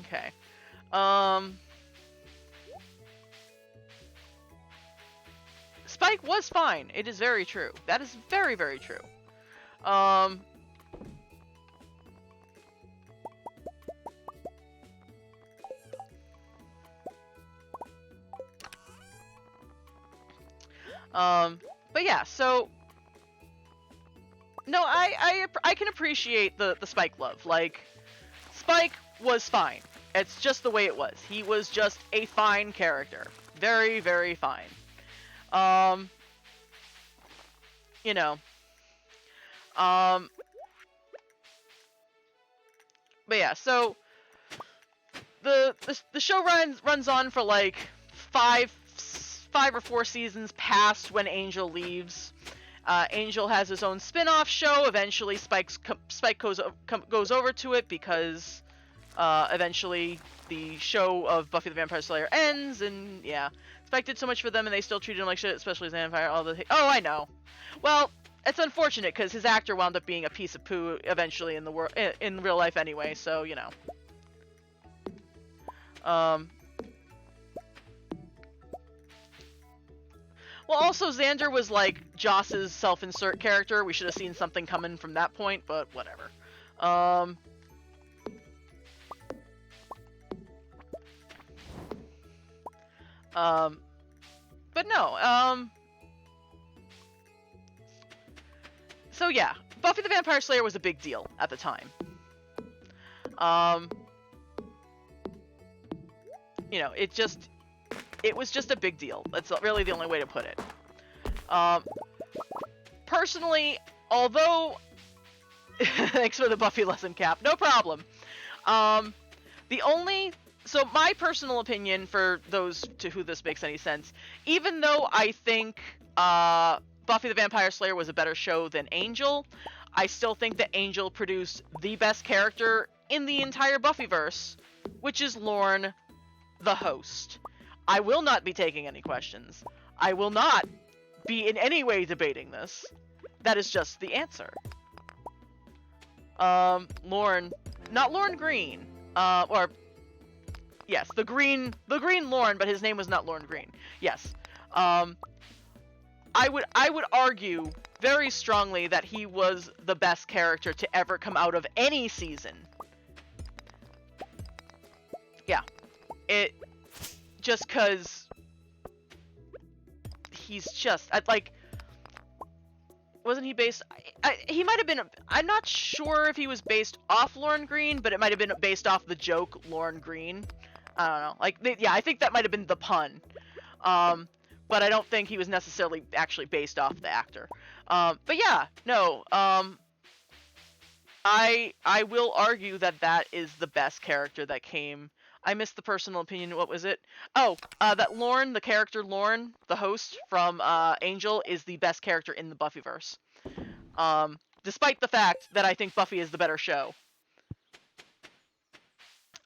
Okay. Spike was fine. It is very true. That is very, very true. But yeah, so no, I can appreciate the Spike love. Like, Spike was fine. It's just the way it was. He was just a fine character. Very, very fine. You know. But yeah, so the show runs on for like five or four seasons past when Angel leaves. Angel has his own spin-off show. Eventually, Spike goes over to it because eventually the show of Buffy the Vampire Slayer ends, and yeah, Spike did so much for them, and they still treated him like shit, especially as a vampire. Oh, I know. Well, it's unfortunate because his actor wound up being a piece of poo eventually in real life anyway. So you know. Well, also, Xander was, like, Joss's self-insert character. We should have seen something coming from that point, but whatever. But no, so yeah, Buffy the Vampire Slayer was a big deal at the time. You know, it was just a big deal. That's really the only way to put it. Personally, although... Thanks for the Buffy lesson, Cap. No problem. So my personal opinion, for those to who this makes any sense, even though I think Buffy the Vampire Slayer was a better show than Angel, I still think that Angel produced the best character in the entire Buffyverse, which is Lorne, the host. I will not be taking any questions. I will not be in any way debating this. That is just the answer. Lorne, not Lorne Green, or yes, the green Lorne, but his name was not Lorne Green. Yes. I would argue very strongly that he was the best character to ever come out of any season. Yeah. Just because he's just, like, wasn't he based, he might have been, I'm not sure if he was based off Lorne Green, but it might have been based off the joke Lorne Green. I don't know, like, yeah, I think that might have been the pun. But I don't think he was necessarily actually based off the actor. But yeah, no, I will argue that that is the best character that came. I missed the personal opinion. What was it? Oh, that Lorne, the character Lorne, the host from Angel, is the best character in the Buffyverse. Despite the fact that I think Buffy is the better show.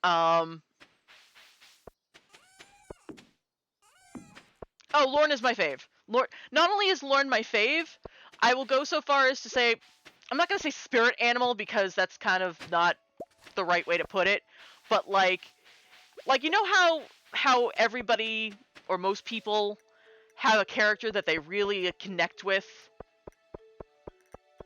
Oh, Lorne is my fave. Not only is Lorne my fave, I will go so far as to say, I'm not going to say spirit animal because that's kind of not the right way to put it, but like you know how everybody or most people have a character that they really connect with,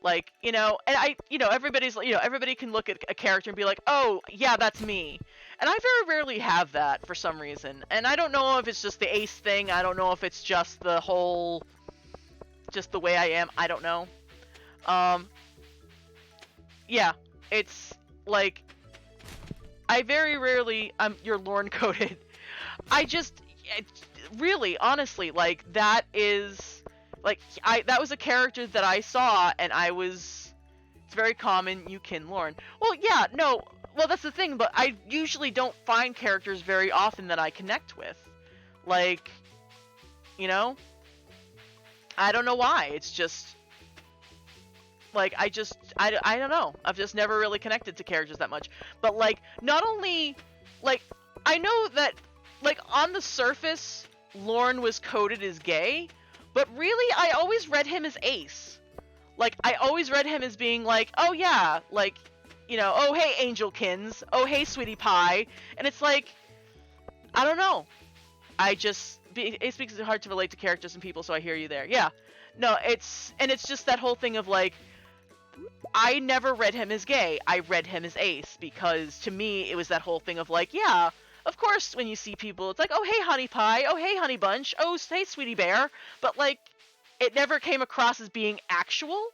like, you know, and everybody can look at a character and be like, oh yeah, that's me, and I very rarely have that for some reason, and I don't know if it's just the Ace thing, I don't know if it's just the whole, just the way I am, I don't know. Yeah, it's like, I very rarely, you're Lorne coded. Really, honestly, like, that is, like, that was a character that I saw, and it's very common, you kin Lorne. Well, yeah, no, well, that's the thing, but I usually don't find characters very often that I connect with. Like, you know? I don't know why, it's just, Like, I don't know. I've just never really connected to characters that much. But, like, not only, like, I know that, like, on the surface, Lorne was coded as gay, but really, I always read him as ace. Like, I always read him as being like, oh yeah, like, you know, oh hey, Angelkins, oh hey, Sweetie Pie, and it's like, I don't know. It makes it hard to relate to characters and people, so I hear you there. Yeah. No, it's just that whole thing of like, I never read him as gay. I read him as ace because to me it was that whole thing of like, yeah, of course when you see people, it's like, oh hey Honey Pie, oh hey Honey Bunch, oh hey Sweetie Bear, but like, it never came across as being actual.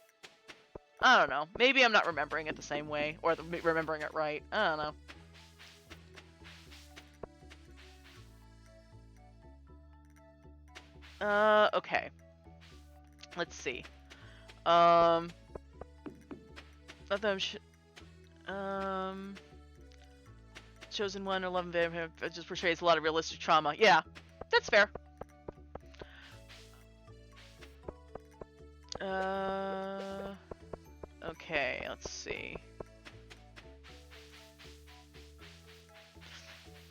I don't know. Maybe I'm not remembering it the same way, or remembering it right. I don't know. Okay. Let's see. Not that I'm Chosen One or Love and Vampire just portrays a lot of realistic trauma. Yeah, that's fair. Okay, let's see.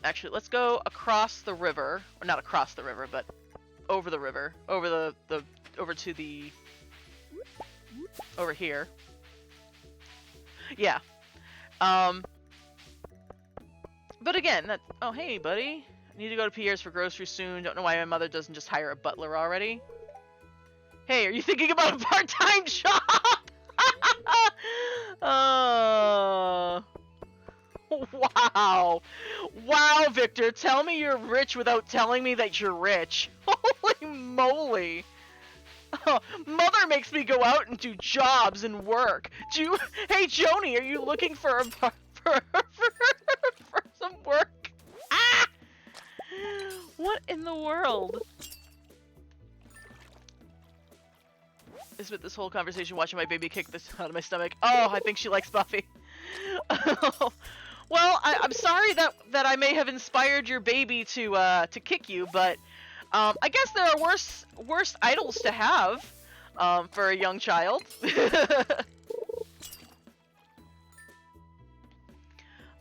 Actually, let's go across the river, or not across the river, but over the river, over over here. Yeah. But again, oh hey buddy, I need to go to Pierre's for groceries soon. Don't know why my mother doesn't just hire a butler already. Hey, are you thinking about a part-time job? Wow. Wow, Victor, tell me you're rich without telling me that you're rich. Holy moly. Oh, mother makes me go out and do jobs and work. Hey, Joni, are you looking for for some work? Ah! What in the world? I spent this whole conversation watching my baby kick this out of my stomach. Oh, I think she likes Buffy. Well, I'm sorry that I may have inspired your baby to kick you, but I guess there are worse idols to have for a young child.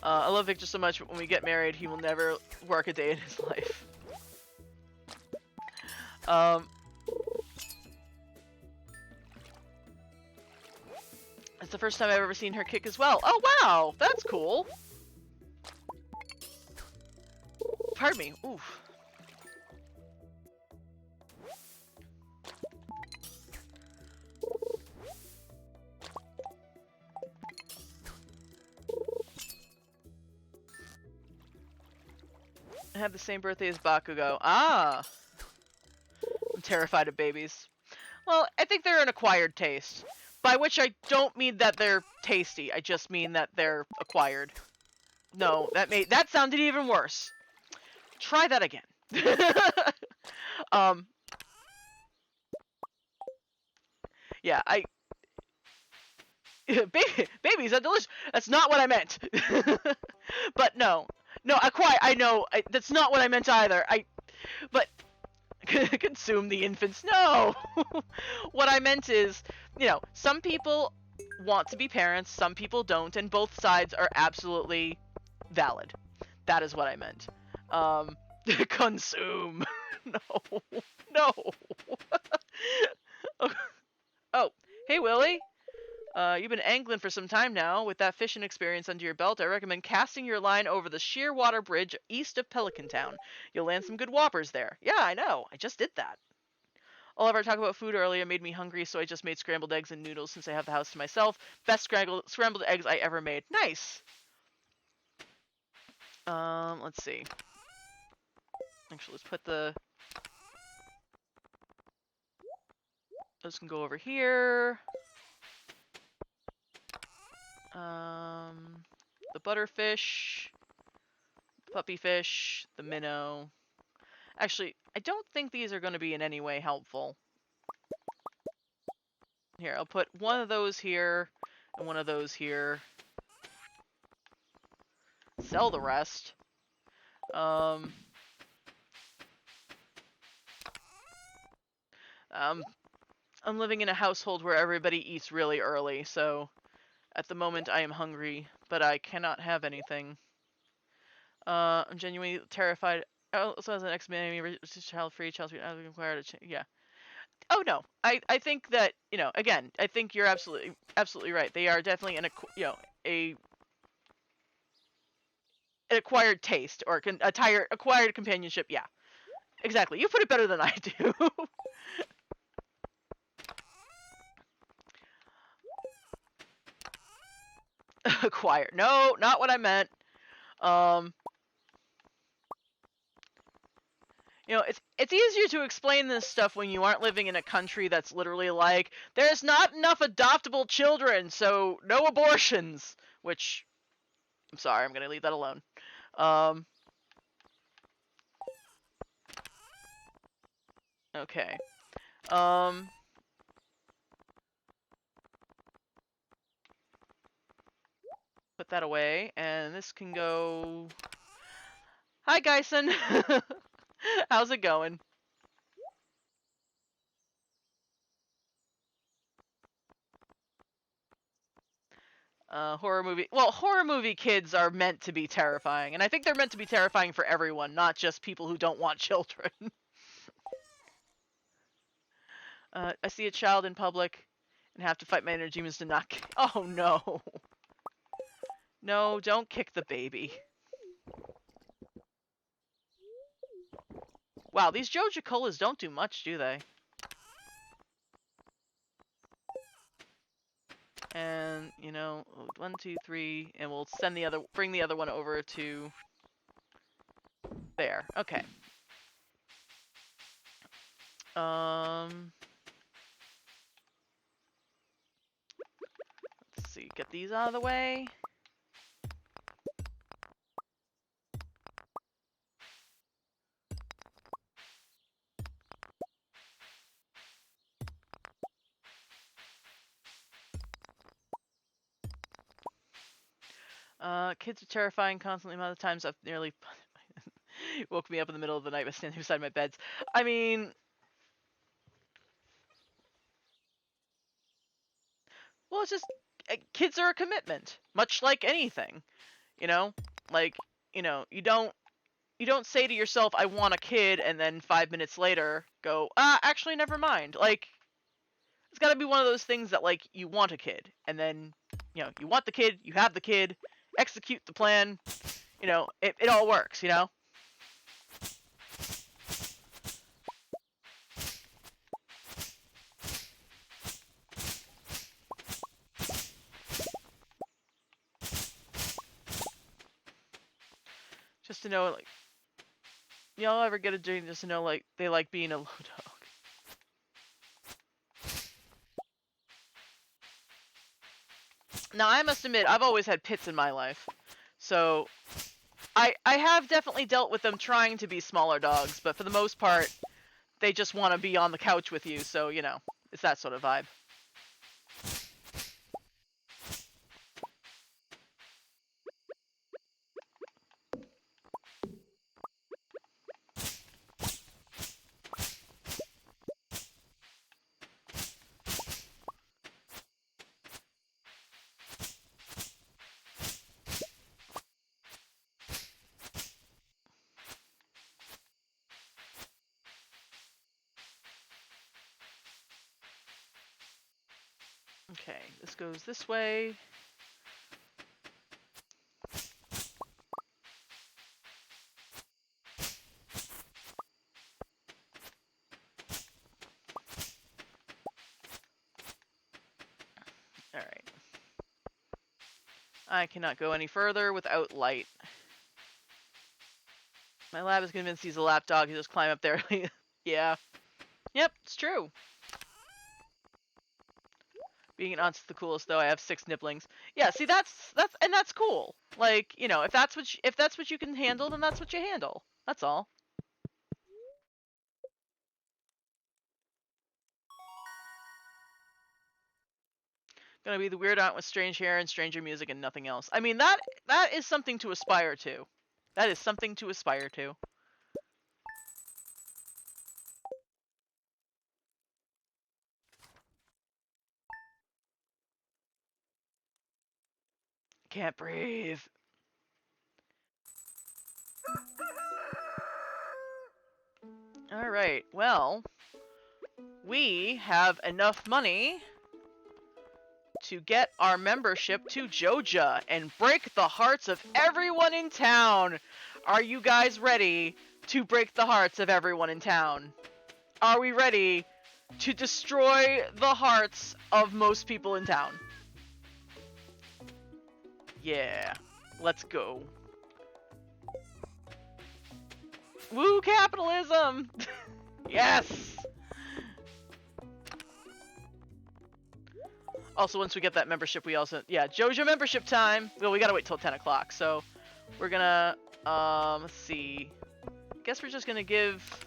I love Victor so much, but when we get married, he will never work a day in his life. It's the first time I've ever seen her kick as well. Oh wow, that's cool. Pardon me. Oof. I have the same birthday as Bakugo. Ah! I'm terrified of babies. Well, I think they're an acquired taste. By which I don't mean that they're tasty. I just mean that they're acquired. No, that sounded even worse. Try that again. Yeah, babies are delicious. That's not what I meant. But no, I know that's not what I meant either. But consume the infants. No. What I meant is, you know, some people want to be parents, some people don't, and both sides are absolutely valid. That is what I meant. Consume. No. Oh, hey Willie. You've been angling for some time now. With that fishing experience under your belt, I recommend casting your line over the Shearwater Bridge east of Pelican Town. You'll land some good whoppers there. Yeah, I know. I just did that. All of our talk about food earlier made me hungry, so I just made scrambled eggs and noodles since I have the house to myself. Best scrambled eggs I ever made. Nice. Let's see. Actually, let's put those can go over here. The butterfish, puppy fish, the minnow. Actually, I don't think these are going to be in any way helpful. Here, I'll put one of those here and one of those here. Sell the rest. I'm living in a household where everybody eats really early, so at the moment I am hungry, but I cannot have anything. I'm genuinely terrified. Also, as an ex-man, child-free, child-free, required. Yeah. Oh no, I think that again, I think you're absolutely right. They are definitely a an acquired taste or acquired companionship. Yeah, exactly. You put it better than I do. Acquired. No, not what I meant. Um, it's easier to explain this stuff when you aren't living in a country that's literally like there's not enough adoptable children, so no abortions. Which I'm sorry, I'm gonna leave that alone. Um, okay. Um, put that away, and this can go. Hi, Geisen. How's it going? Horror movie. Well, horror movie kids are meant to be terrifying, and I think they're meant to be terrifying for everyone, not just people who don't want children. I see a child in public and have to fight my inner demons to not. Oh no! No, don't kick the baby. Wow, these JOJA colas don't do much, do they? And 1, 2, 3, and we'll bring the other one over to there. Okay. Let's see. Get these out of the way. Kids are terrifying constantly. Amount of times I've nearly woke me up in the middle of the night by standing beside my beds. I mean, well, it's just kids are a commitment, much like anything. You know, like you don't say to yourself, "I want a kid," and then 5 minutes later go, actually, never mind. Like, it's got to be one of those things that like you want a kid, and then you want the kid, you have the kid, execute the plan. It all works. Just to know, like, y'all ever get a dream just to know, like, they like being a low dog. Now, I must admit, I've always had pits in my life. So, I have definitely dealt with them trying to be smaller dogs, but for the most part, they just want to be on the couch with you, so, it's that sort of vibe. Okay, this goes this way. Alright. I cannot go any further without light. My lab is convinced he's a lap dog. He just climb up there. Yeah. Yep, it's true. Being an aunt's the coolest, though. I have 6 nibblings. Yeah, see, that's cool. Like, if that's what you can handle, then that's what you handle. That's all. Gonna be the weird aunt with strange hair and stranger music and nothing else. I mean, that is something to aspire to. That is something to aspire to. Can't breathe. Alright, well, we have enough money to get our membership to JOJA and break the hearts of everyone in town. Are you guys ready to break the hearts of everyone in town? Are we ready to destroy the hearts of most people in town? Yeah, let's go. Woo, capitalism! Yes! Also, once we get that membership, we also... Yeah, JOJA membership time! Well, we gotta wait till 10 o'clock, so... We're gonna... let's see... Guess we're just gonna give...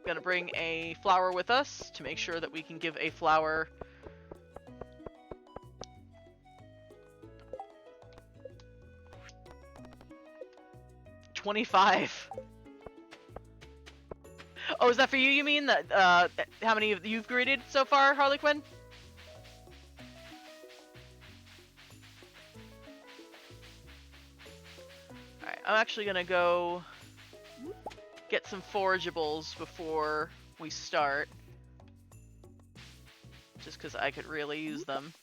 Gonna bring a flower with us to make sure that we can give a flower... 25. Oh, is that for you, you mean? That, how many of you've greeted so far, Harley Quinn? Alright, I'm actually gonna go get some forageables before we start. Just because I could really use them.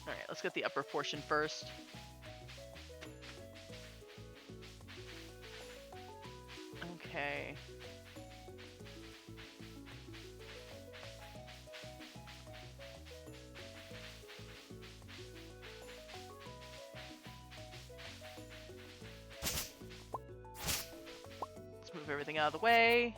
Alright, let's get the upper portion first. Okay. Let's move everything out of the way.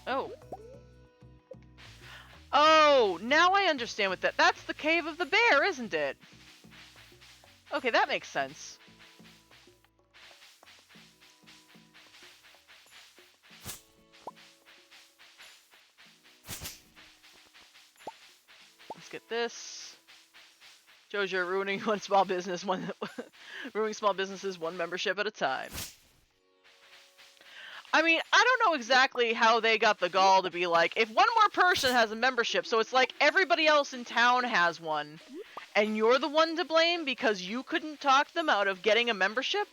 Oh. Oh, now I understand what that's the cave of the bear, isn't it? Okay, that makes sense. Let's get this. JOJA ruining one small business, ruining small businesses one membership at a time. I mean, I don't know exactly how they got the gall to be like, if one more person has a membership, so it's like everybody else in town has one, and you're the one to blame because you couldn't talk them out of getting a membership?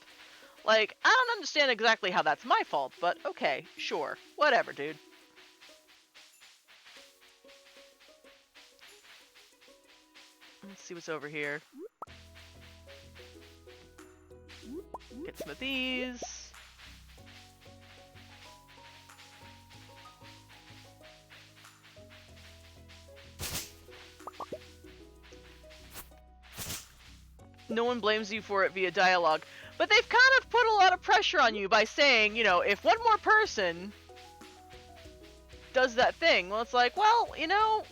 Like, I don't understand exactly how that's my fault, but okay, sure. Whatever, dude. Let's see what's over here. Get some of these. No one blames you for it via dialogue. But they've kind of put a lot of pressure on you by saying, you know, if one more person does that thing, well, it's like, well, you know,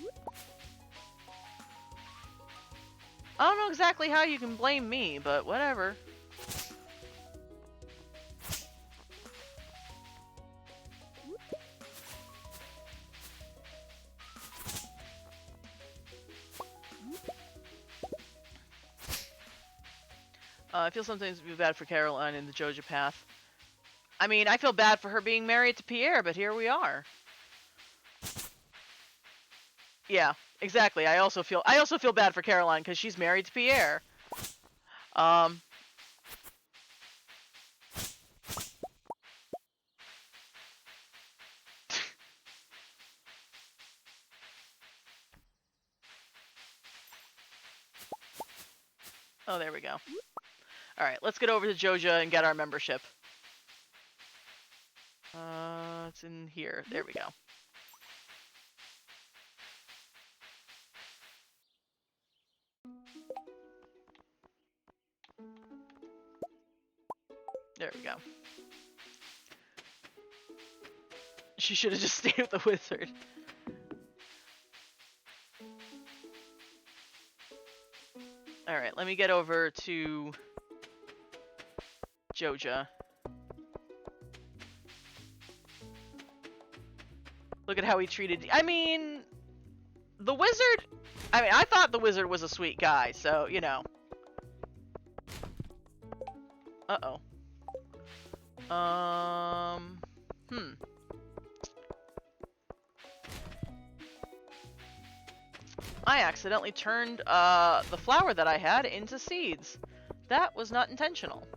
I don't know exactly how you can blame me, but whatever. I feel sometimes it'd be bad for Caroline in the JOJA path. I mean, I feel bad for her being married to Pierre, but here we are. Yeah, exactly. I also feel bad for Caroline because she's married to Pierre. Oh, there we go. Alright, let's get over to JOJA and get our membership. It's in here. There we go. There we go. She should have just stayed with the wizard. Alright, let me get over to JOJA. Look at how he treated. I mean, the wizard. I mean, I thought the wizard was a sweet guy, so you know. Uh-oh. I accidentally turned the flower that I had into seeds. That was not intentional.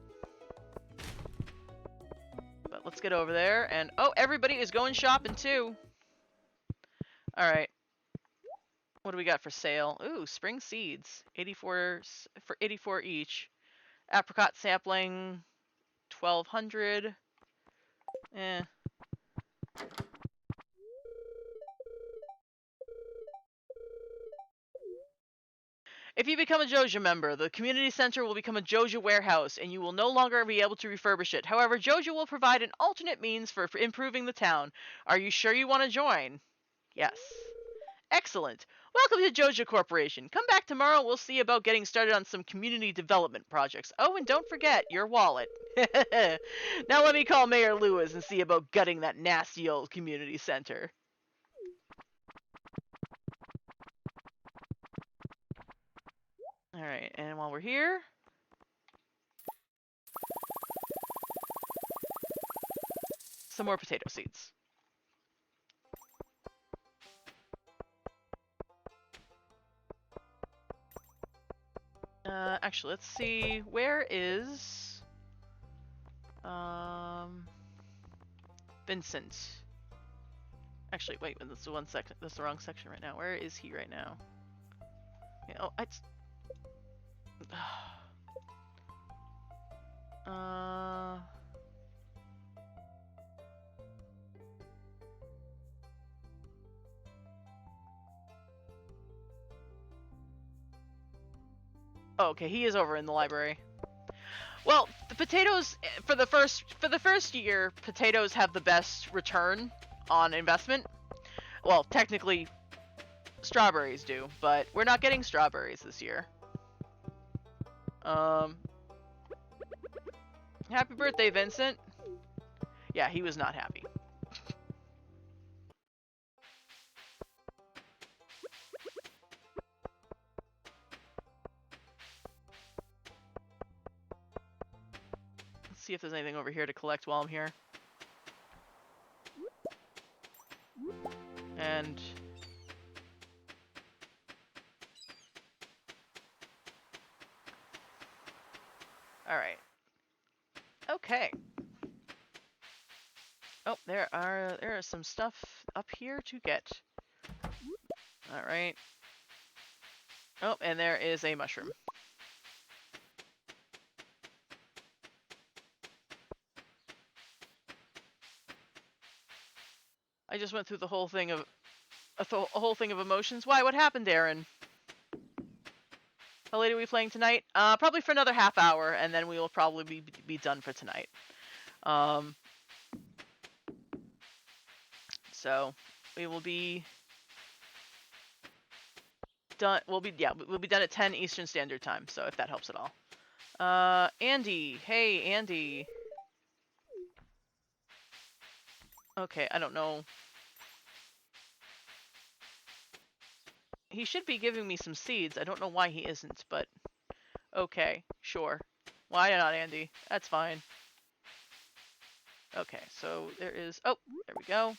But let's get over there and oh, everybody is going shopping too. All right. What do we got for sale? Ooh, spring seeds. 84 for 84 each. Apricot sapling 1200. Eh. If you become a JOJA member, the community center will become a JOJA warehouse, and you will no longer be able to refurbish it. However, JOJA will provide an alternate means for improving the town. Are you sure you want to join? Yes. Excellent. Welcome to JOJA Corporation. Come back tomorrow, we'll see about getting started on some community development projects. Oh, and don't forget, your wallet. Now let me call Mayor Lewis and see about gutting that nasty old community center. Alright, and while we're here... some more potato seeds. Actually, let's see. Where is... Vincent. Actually, wait, that's the that's the wrong section right now. Where is he right now? Yeah, oh, it's... Oh, okay, he is over in the library. Well, the potatoes for the first year, potatoes have the best return on investment. Well, technically, strawberries do, but we're not getting strawberries this year. Happy birthday, Vincent. Yeah, he was not happy. Let's see if there's anything over here to collect while I'm here. And... Alright. Okay. Oh, there is some stuff up here to get. Alright. Oh, and there is a mushroom. I just went through the whole thing of a whole thing of emotions. Why? What happened, Aaron? How late are we playing tonight? Probably for another half hour, and then we will probably be done for tonight. So we will be done. We'll be done at 10 Eastern Standard Time. So if that helps at all. Andy, hey Andy. Okay, I don't know. He should be giving me some seeds. I don't know why he isn't, but okay, sure. Why not, Andy? That's fine. Okay, so there is... Oh, there we go.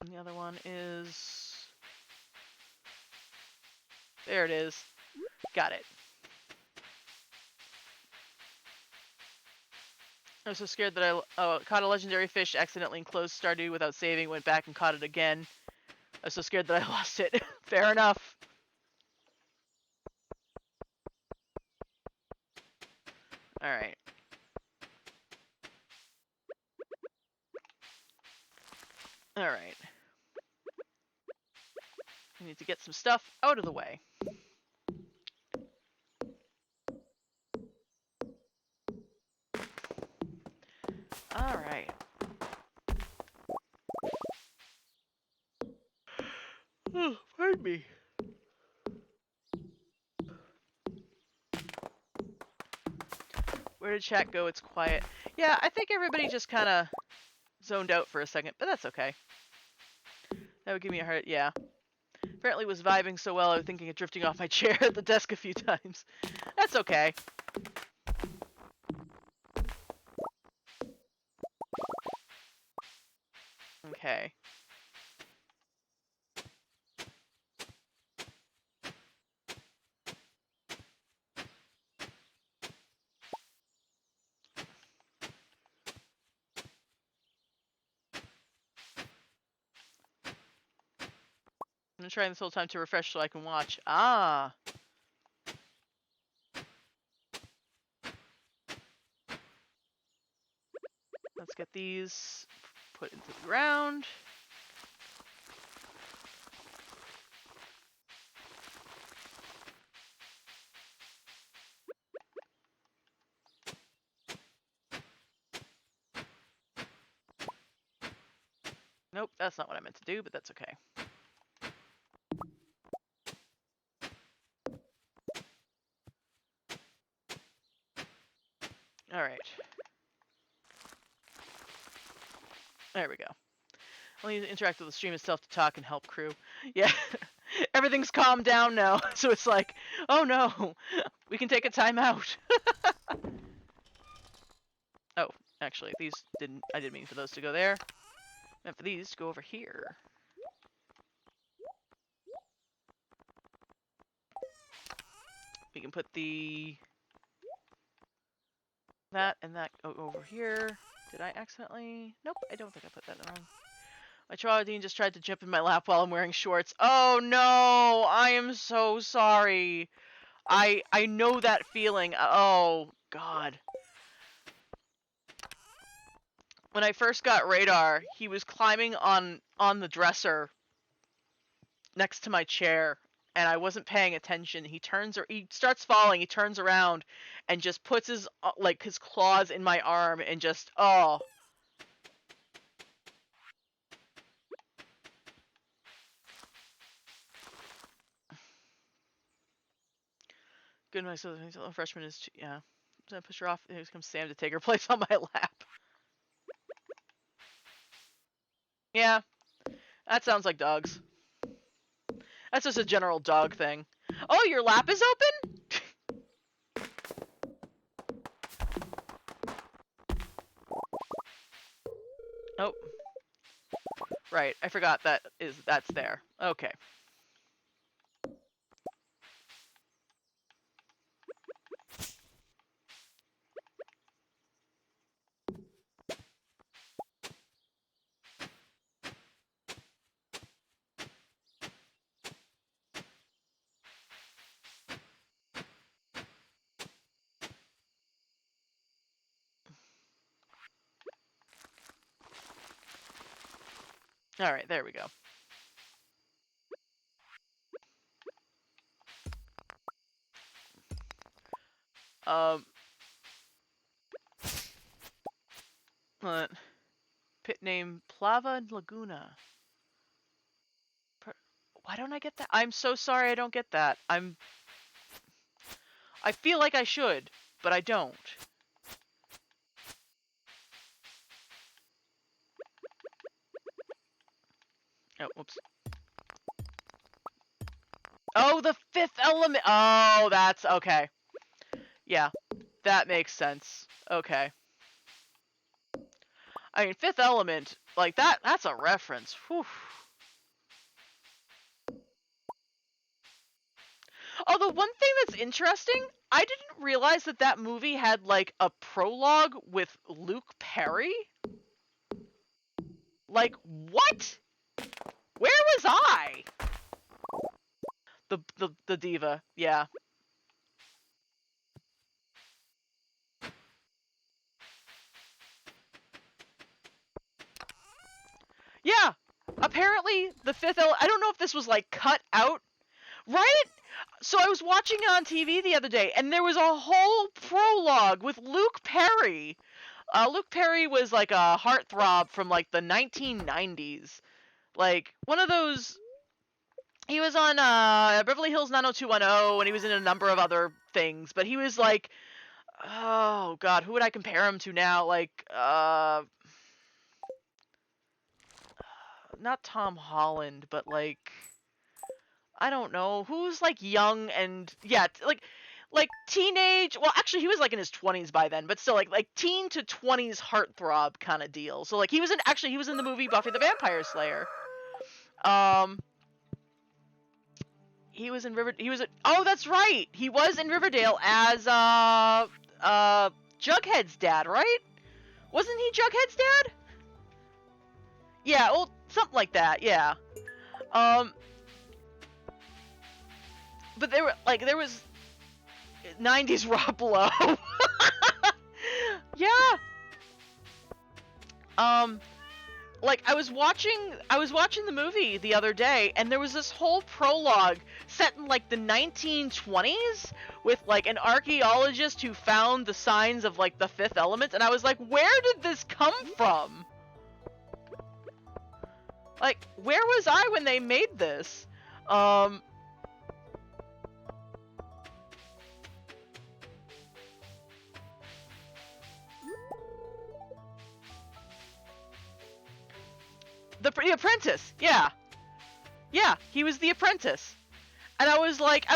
And the other one is... There it is. Got it. I was so scared that I caught a legendary fish, accidentally enclosed Stardew without saving, went back and caught it again. I was so scared that I lost it. Fair enough. Alright. Alright. I need to get some stuff out of the way. Alright. Oh, pardon me. Where did chat go? It's quiet. Yeah, I think everybody just kind of zoned out for a second, but that's okay. That would give me a heart. Yeah. Apparently was vibing so well I was thinking of drifting off my chair at the desk a few times. That's okay. Okay. I'm trying this whole time to refresh so I can watch. Ah. Let's get these put into the ground. Nope, that's not what I meant to do, but that's okay. Alright. There we go. I'll need to interact with the stream itself to talk and help crew. Yeah. Everything's calmed down now, so it's like, oh no, we can take a time out. Oh, actually, these I didn't mean for those to go there. I meant for these to go over here. We can put that and that over here. Did I accidentally? Nope, I don't think I put that in the wrong. My chihuahua Dean just tried to jump in my lap while I'm wearing shorts. Oh no, I am so sorry. I know that feeling. Oh god. When I first got Radar, he was climbing on the dresser next to my chair, and I wasn't paying attention. He starts falling. He turns around and just puts his his claws in my arm and just oh. Good night. So the freshman is yeah. So I push her off. Here comes Sam to take her place on my lap. Yeah, that sounds like dogs. That's just a general dog thing. Oh, your lap is open? Oh. Right, I forgot that's there. Okay. Alright, there we go. Pit name Plava Laguna. Why don't I get that? I'm so sorry I don't get that. I feel like I should, but I don't. Oh, whoops. Oh, the fifth element. Oh, that's okay. Yeah, that makes sense. Okay. I mean, fifth element, like that's a reference. Whew. Although one thing that's interesting, I didn't realize that movie had like a prologue with Luke Perry. Like, what? Where was I? The diva, yeah. Yeah, apparently the fifth element, I don't know if this was like cut out, right? So I was watching it on TV the other day, and there was a whole prologue with Luke Perry. Luke Perry was like a heartthrob from like the 1990s. Like, one of those... He was on Beverly Hills 90210, and he was in a number of other things, but he was like... Oh, God, who would I compare him to now? Like, not Tom Holland, but like I don't know who's like young and yeah, like teenage. Well, actually, he was like in his 20s by then, but still like teen to 20s heartthrob kind of deal. So like he was in the movie Buffy the Vampire Slayer. Um, he was in oh, that's right. He was in Riverdale as Jughead's dad, right? Wasn't he Jughead's dad? Yeah, well, something like that. Yeah. Um, but there was 90s Rob Lowe. Yeah. Um, like I was watching the movie the other day, and there was this whole prologue set in like the 1920s with like an archaeologist who found the signs of like the fifth element, and I was like, where did this come from? Like, where was I when they made this? The apprentice, yeah. Yeah, he was the apprentice. And I was like,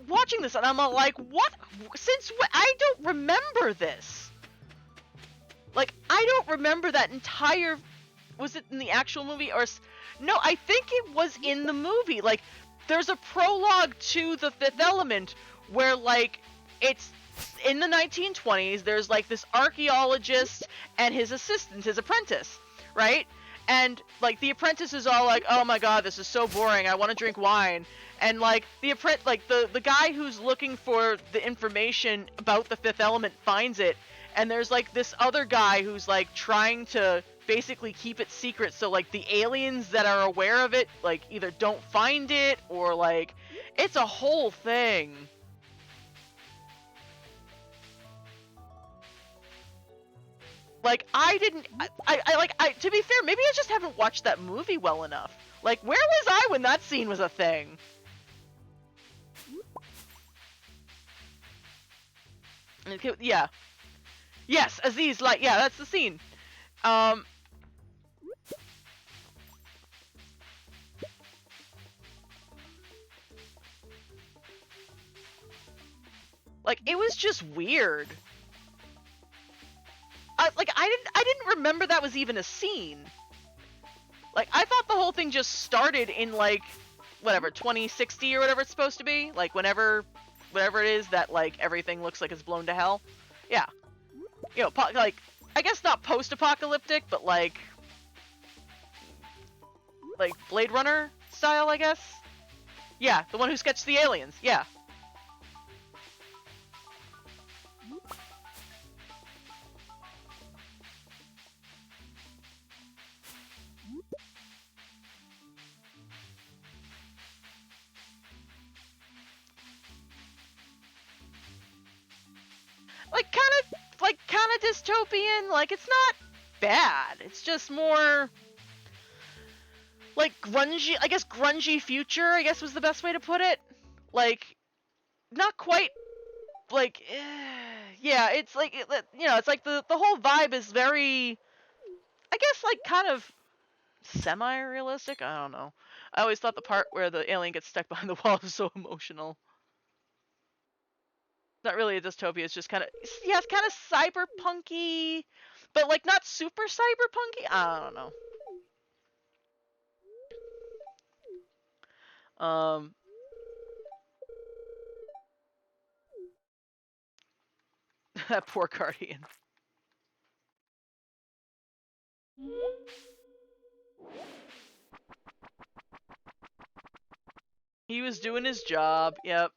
watching this, and I'm like, what? Since when? I don't remember this. Like, I don't remember that entire. Was it in the actual movie or? No, I think it was in the movie. Like, there's a prologue to The Fifth Element where, like, it's in the 1920s. There's like this archaeologist and his assistant, his apprentice, right? And like the apprentice is all like, "Oh my god, this is so boring. I want to drink wine." And like the guy who's looking for the information about the fifth element finds it, and there's like this other guy who's like trying to basically keep it secret, so like the aliens that are aware of it like either don't find it or like it's a whole thing. Like, I didn't. To be fair, maybe I just haven't watched that movie well enough. Like, where was I when that scene was a thing? Okay, yeah. Yes, Aziz, like, yeah, that's the scene. Like, it was just weird. I didn't remember that was even a scene. Like, I thought the whole thing just started in, like, whatever, 2060 or whatever it's supposed to be. Like, whatever it is that, like, everything looks like it's blown to hell. Yeah. You know, like, I guess not post-apocalyptic, but, like Blade Runner style, I guess? Yeah, the one who sketched the aliens, yeah. Kind of dystopian. Like, it's not bad. It's just more like grungy. I guess grungy future, I guess, was the best way to put it. Like, not quite like yeah, it's like it's like the whole vibe is very, I guess, like kind of semi-realistic. I don't know. I always thought the part where the alien gets stuck behind the wall was so emotional. Not really a dystopia. It's just kind of, yeah, it's kind of cyberpunky, but like not super cyberpunky. I don't know. That poor Guardian. He was doing his job. Yep.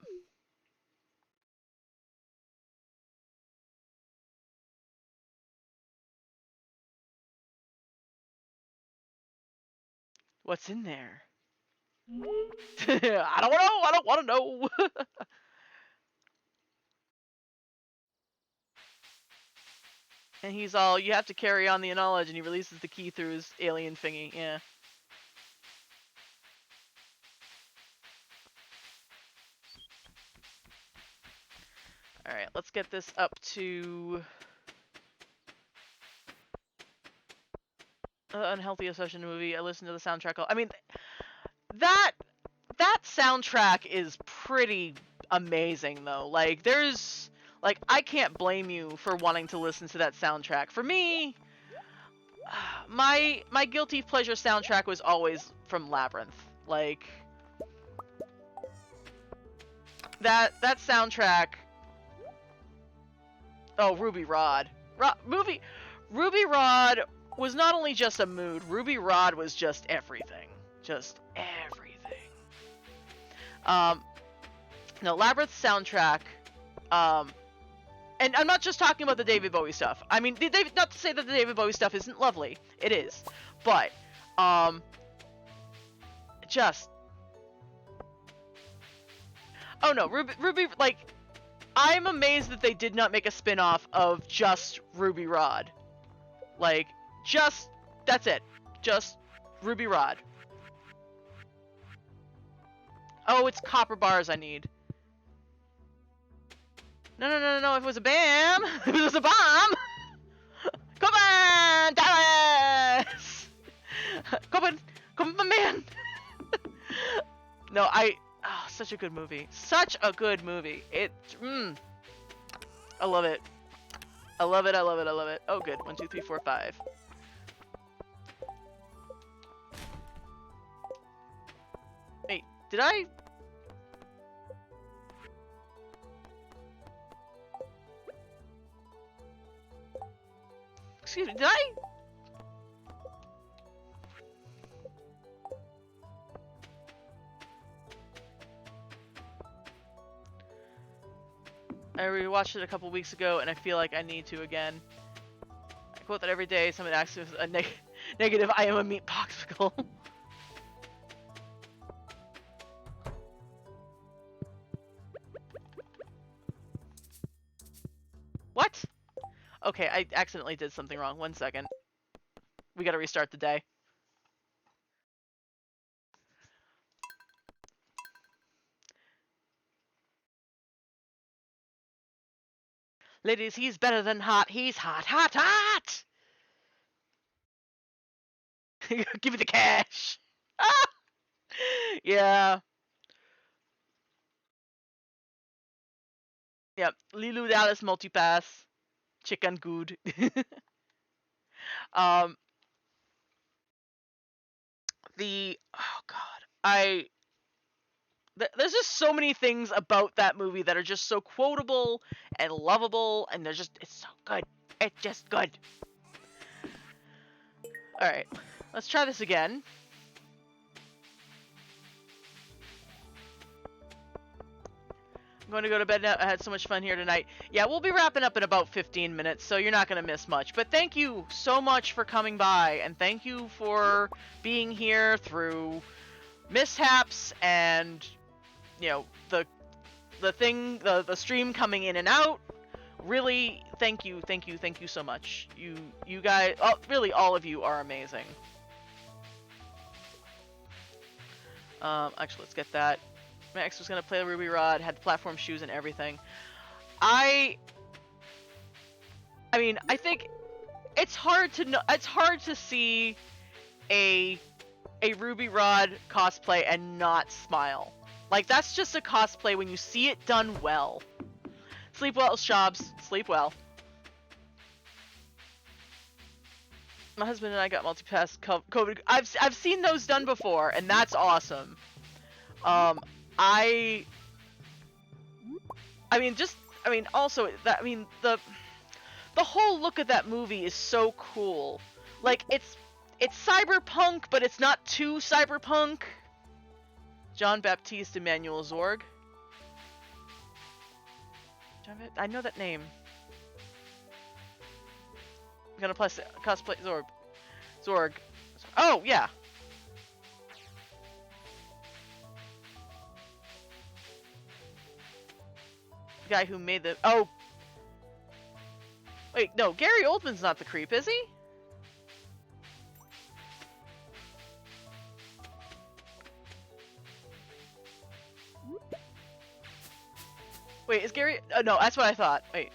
What's in there? I don't know. I don't want to know. And he's all, you have to carry on the knowledge, and he releases the key through his alien thingy. Yeah. Alright, let's get this up to Unhealthy obsession movie. I listened to the soundtrack. I mean, that soundtrack is pretty amazing though. Like there's like I can't blame you for wanting to listen to that soundtrack. For me, my guilty pleasure soundtrack was always from Labyrinth. Like that soundtrack. Oh, Ruby Rod. Ruby Rod was not only just a mood. Ruby Rod was just everything. Just everything. No, Labyrinth soundtrack. And I'm not just talking about the David Bowie stuff. I mean, not to say that the David Bowie stuff isn't lovely. It is. But, just... Oh no, Ruby, like, I'm amazed that they did not make a spin-off of just Ruby Rod. Like, just, that's it. Just Ruby Rod. Oh, it's copper bars I need. No, if it was a BAM! If it was a bomb! Come on, Dallas! Come on, my man! No, oh, such a good movie. Such a good movie. I love it. I love it. Oh, good. 1, 2, 3, 4, 5. Wait, did I? Excuse me, did I? I rewatched it a couple weeks ago, and I feel like I need to again. I quote that every day. Someone asks if a negative. I am a meat popsicle. What? Okay, I accidentally did something wrong. 1 second. We gotta restart the day. Ladies, he's better than hot. He's hot, hot, hot! Give me the cash! Ah! Yeah. Yep. Lilu Dallas multipass. Chicken good. Oh god. There's just so many things about that movie that are just so quotable and lovable, and it's so good. It's just good. Alright, let's try this again. I'm going to go to bed now. I had so much fun here tonight. Yeah, we'll be wrapping up in about 15 minutes, so you're not going to miss much. But thank you so much for coming by, and thank you for being here through mishaps and, you know, the stream coming in and out. Really, thank you so much. You guys, really, all of you are amazing. Actually, let's get that. Max was gonna play the Ruby Rod, had the platform shoes and everything. I mean, I think it's hard to see a Ruby Rod cosplay and not smile. Like, that's just a cosplay when you see it done well. Sleep well, Shabs. Sleep well. My husband and I got multipass COVID. I've seen those done before, and that's awesome. I mean, also that, I mean, the whole look of that movie is so cool. Like, it's cyberpunk, but it's not too cyberpunk. John Baptiste Emmanuel Zorg. I know that name. I'm gonna cosplay Zorg. Oh, yeah. The guy who made the... Oh! Wait, no, Gary Oldman's not the creep, is he? Wait, is Gary... Oh, no, that's what I thought. Wait.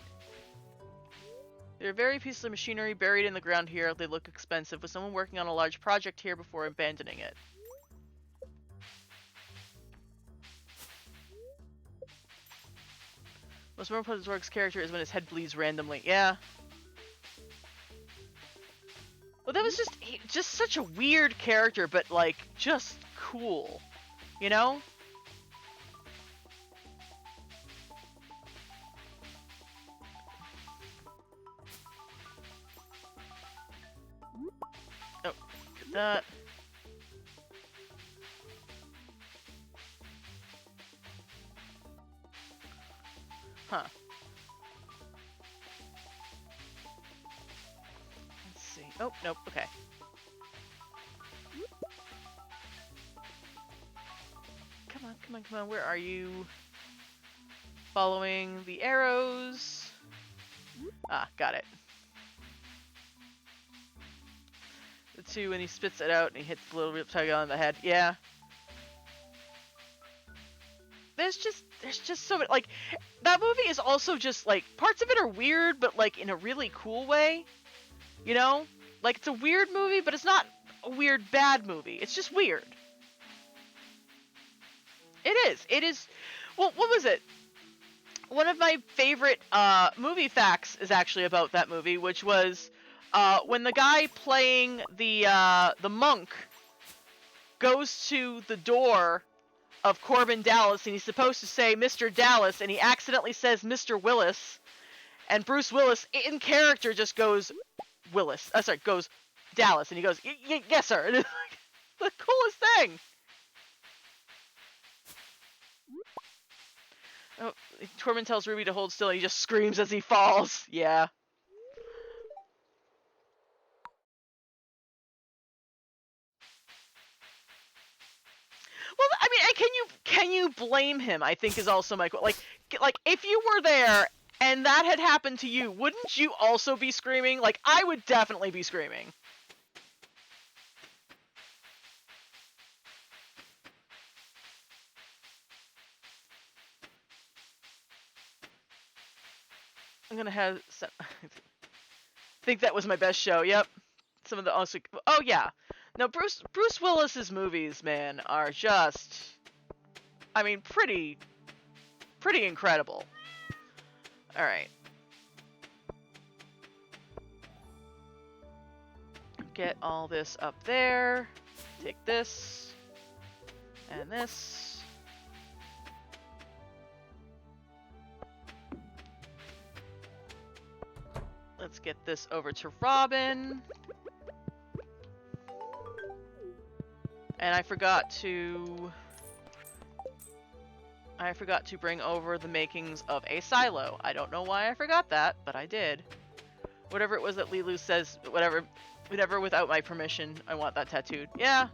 There are very pieces of machinery buried in the ground here. They look expensive. Was someone working on a large project here before abandoning it? Most memorable part of Zorg's character is when his head bleeds randomly. Yeah. Well, that was just such a weird character, but like just cool, you know? Oh, get that. Huh. Let's see. Oh, nope. Okay. Come on, come on, come on. Where are you? Following the arrows. Ah, got it. The two, and he spits it out, and he hits the little reptile on the head. Yeah. There's just so many, like, that movie is also just, like, parts of it are weird, but, like, in a really cool way. You know? Like, it's a weird movie, but it's not a weird, bad movie. It's just weird. It is, well, what was it? One of my favorite, movie facts is actually about that movie, which was, when the guy playing the monk goes to the door of Corbin Dallas, and he's supposed to say Mr. Dallas, and he accidentally says Mr. Willis, and Bruce Willis, in character, just goes Willis. Sorry, goes Dallas, and he goes, yes, sir. And it's like the coolest thing. Oh, Corbin tells Ruby to hold still, and he just screams as he falls. Yeah. Well, I mean, can you blame him? I think is also my like if you were there and that had happened to you, wouldn't you also be screaming? Like, I would definitely be screaming. I'm gonna have some. I think that was my best show. Yep. Some of the also. Oh yeah. No, Bruce Willis's movies, man, are just. I mean, pretty incredible. All right. Get all this up there. Take this and this. Let's get this over to Robin. And I forgot to bring over the makings of a silo. I don't know why I forgot that, but I did. Whatever it was that Lilu says, whatever without my permission, I want that tattooed. Yeah.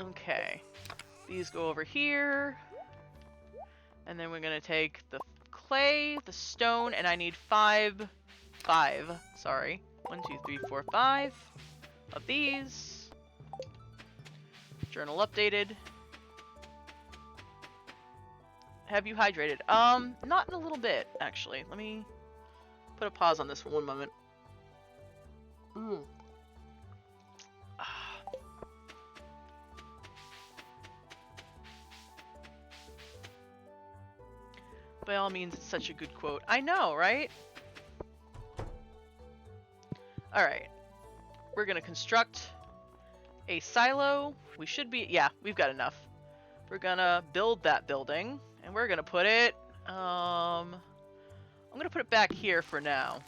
Okay. These go over here. And then we're gonna take the clay, the stone, and I need five, sorry. 1, 2, 3, 4, 5 of these. Journal updated. Have you hydrated? Not in a little bit, actually. Let me put a pause on this for one moment. By all means, it's such a good quote. I know, right? Alright. We're gonna construct a silo. We should be... Yeah, we've got enough. We're gonna build that building. And we're gonna put it... I'm gonna put it back here for now.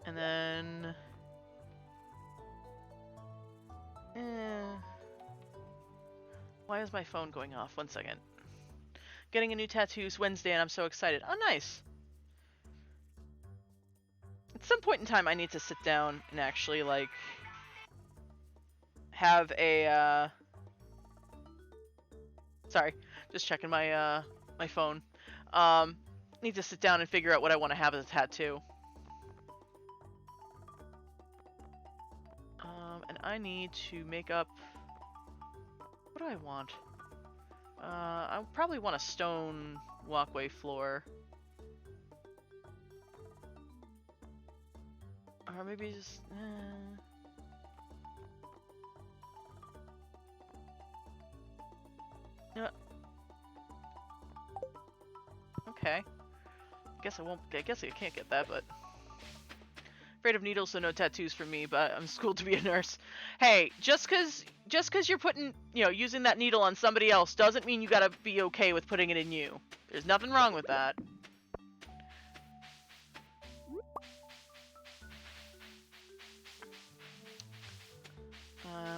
And then... Why is my phone going off? 1 second. Getting a new tattoos Wednesday and I'm so excited. Oh, nice. At some point in time, I need to sit down and actually, like, have a, Sorry, just checking my, my phone. Need to sit down and figure out what I want to have as a tattoo. I need to make up... What do I want? I probably want a stone walkway floor. Or maybe just... Yeah. Okay. I guess I can't get that, but... Afraid of needles, so no tattoos for me, but I'm schooled to be a nurse. Hey, just cause you're putting, using that needle on somebody else doesn't mean you gotta be okay with putting it in you. There's nothing wrong with that.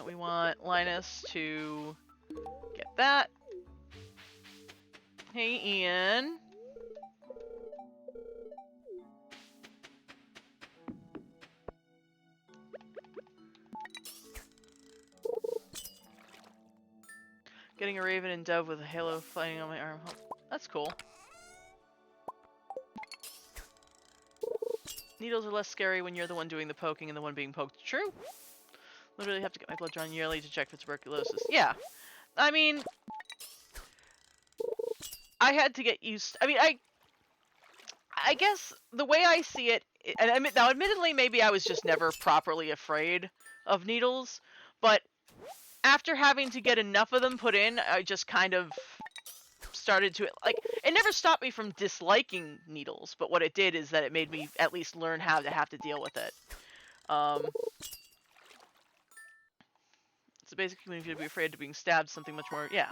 We want Linus to get that. Hey, Ian. Getting a raven and dove with a halo flying on my arm. That's cool. Needles are less scary when you're the one doing the poking and the one being poked. True. Literally have to get my blood drawn yearly to check for tuberculosis. Yeah. I mean... I had to get used... I mean, I guess the way I see it... And now, admittedly, maybe I was just never properly afraid of needles, but after having to get enough of them put in, I just kind of started to... Like, it never stopped me from disliking needles, but what it did is that it made me at least learn how to have to deal with it. So basically, when you be afraid of being stabbed, something much more... Yeah.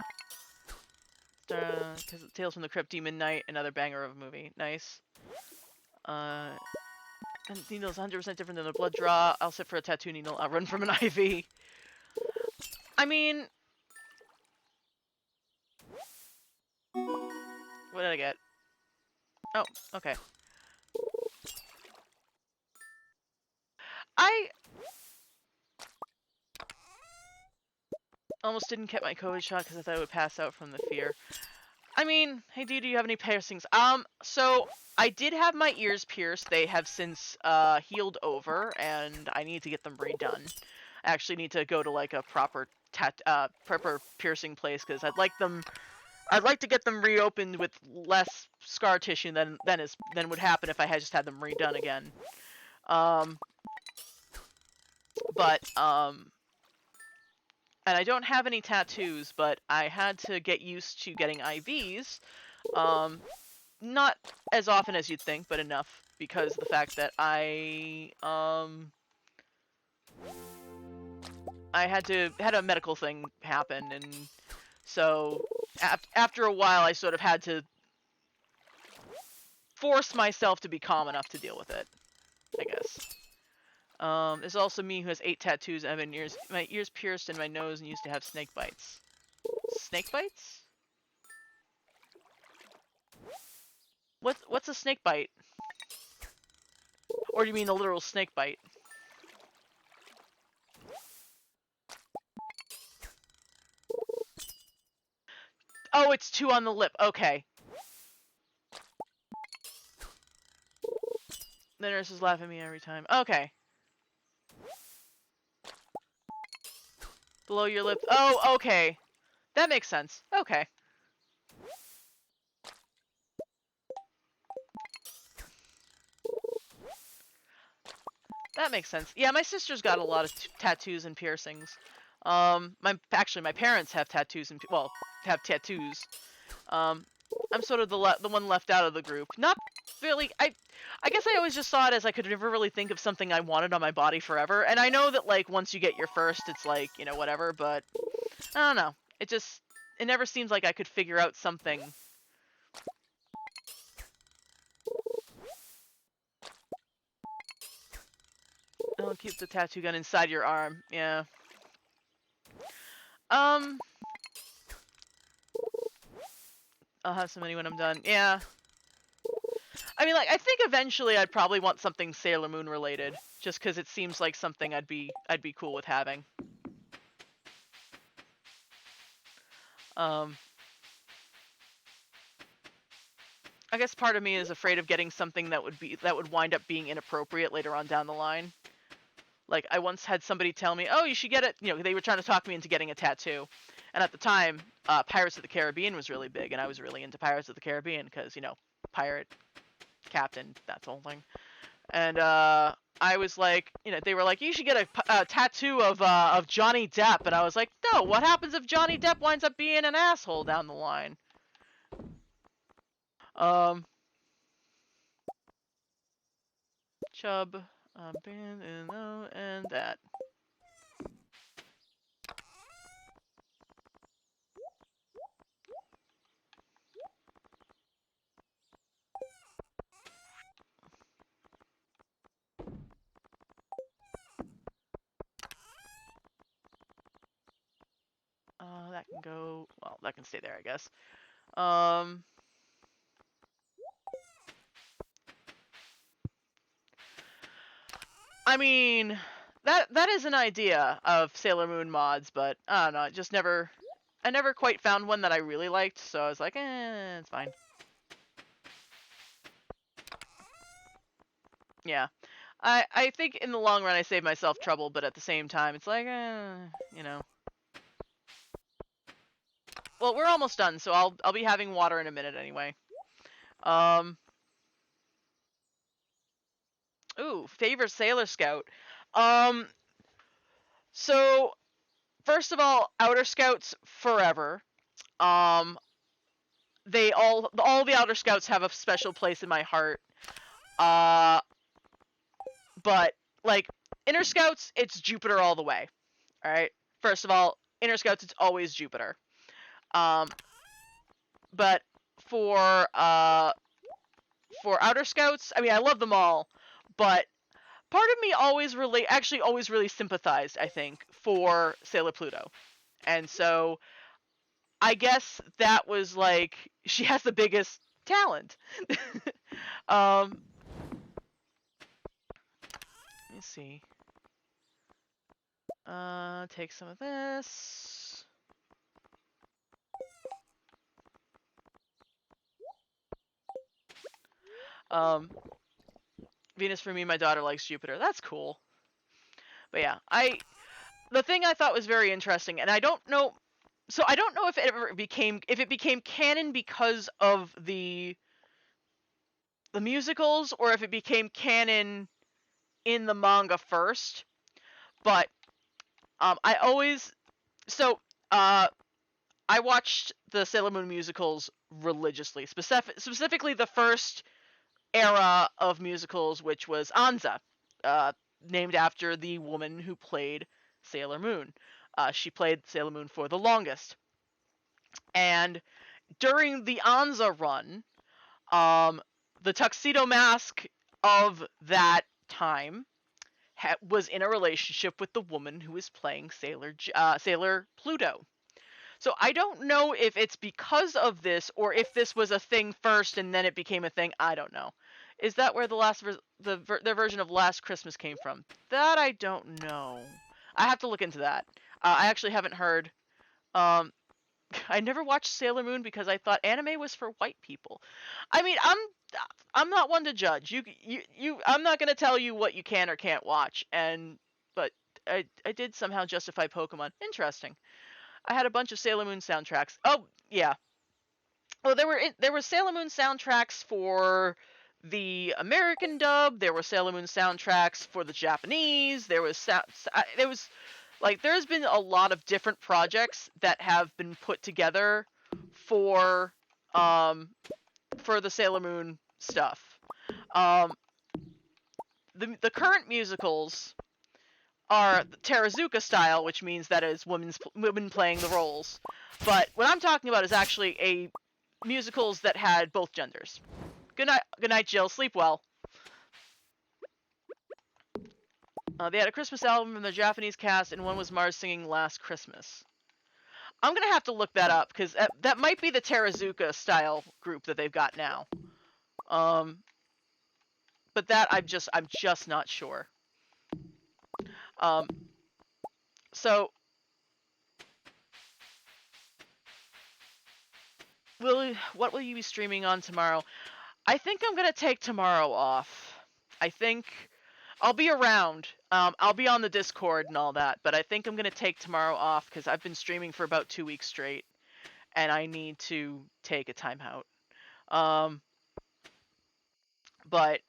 Because Tales from the Crypt, Demon Knight, another banger of a movie. Nice. And needle's 100% different than a blood draw. I'll sit for a tattoo needle. I'll run from an IV. I mean... What did I get? Oh, okay. I almost didn't get my COVID shot because I thought I would pass out from the fear. I mean, hey, do you have any piercings? So I did have my ears pierced. They have since healed over, and I need to get them redone. I actually need to go to like a proper piercing place because I'd like to get them reopened with less scar tissue than would happen if I had just had them redone again. And I don't have any tattoos, but I had to get used to getting IVs. Not as often as you'd think, but enough because of the fact that I had a medical thing happen, and so after a while I sort of had to force myself to be calm enough to deal with it, I guess. There's also me who has 8 tattoos. I have my ears pierced and my nose and used to have snake bites. Snake bites? What's a snake bite? Or do you mean a literal snake bite? Oh, it's 2 on the lip. Okay. The nurses laugh at me every time. Okay. Below your lip. Oh, okay. That makes sense. Okay. That makes sense. Yeah, my sister's got a lot of tattoos and piercings. My parents have tattoos and have tattoos. I'm sort of the one left out of the group. Not really. I guess I always just saw it as I could never really think of something I wanted on my body forever. And I know that like once you get your first, it's like, whatever, but I don't know. It never seems like I could figure out something. I'll keep the tattoo gun inside your arm. Yeah. I'll have so many when I'm done. Yeah. I mean, like, I think eventually I'd probably want something Sailor Moon related, just because it seems like something I'd be cool with having. I guess part of me is afraid of getting something that would wind up being inappropriate later on down the line. Like, I once had somebody tell me, oh, you should get it. They were trying to talk me into getting a tattoo. And at the time, Pirates of the Caribbean was really big, and I was really into Pirates of the Caribbean because, pirate, captain, that whole thing. And I was like, they were like, you should get a tattoo of Johnny Depp. And I was like, no, what happens if Johnny Depp winds up being an asshole down the line? Chub, and that. That can go, well, that can stay there, I guess. I mean, that is an idea of Sailor Moon mods, but I don't know, I never quite found one that I really liked, so I was like, it's fine. Yeah. I think in the long run I save myself trouble, but at the same time, it's like, Well, we're almost done, so I'll be having water in a minute anyway. Ooh, favorite Sailor Scout. So first of all, Outer Scouts forever. They all the Outer Scouts have a special place in my heart. But like Inner Scouts, it's Jupiter all the way. All right. First of all, Inner Scouts, it's always Jupiter. But for Outer Scouts, I mean, I love them all, but part of me always really sympathized, I think, for Sailor Pluto. And so I guess that was like, she has the biggest talent. Let me see. Take some of this. Venus for me, my daughter likes Jupiter. That's cool. But yeah, the thing I thought was very interesting, and I don't know if it became canon because of the musicals, or if it became canon in the manga first. But I watched the Sailor Moon musicals religiously, specifically the first era of musicals, which was Anza, named after the woman who played Sailor Moon. She played Sailor Moon for the longest. And during the Anza run, the tuxedo mask of that time was in a relationship with the woman who was playing Sailor Pluto. So I don't know if it's because of this, or if this was a thing first and then it became a thing. I don't know. Is that where their version of Last Christmas came from? That I don't know. I have to look into that. I actually haven't heard. I never watched Sailor Moon because I thought anime was for white people. I mean, I'm not one to judge. I'm not gonna tell you what you can or can't watch. But I did somehow justify Pokemon. Interesting. I had a bunch of Sailor Moon soundtracks. Oh yeah. Well, there were Sailor Moon soundtracks for the American dub. There were Sailor Moon soundtracks for the Japanese. There's been a lot of different projects that have been put together for the Sailor Moon stuff. The current musicals are Teruzuka style, which means that is women playing the roles. But what I'm talking about is actually musicals that had both genders. Good night, Jill. Sleep well. They had a Christmas album from the Japanese cast, and one was Mars singing Last Christmas. I'm gonna have to look that up, because that might be the Teruzuka style group that they've got now. But that I'm just not sure. So what will you be streaming on tomorrow? I think I'm gonna take tomorrow off. I think I'll be around. I'll be on the Discord and all that, but I think I'm gonna take tomorrow off because I've been streaming for about 2 weeks straight, and I need to take a timeout. Um, but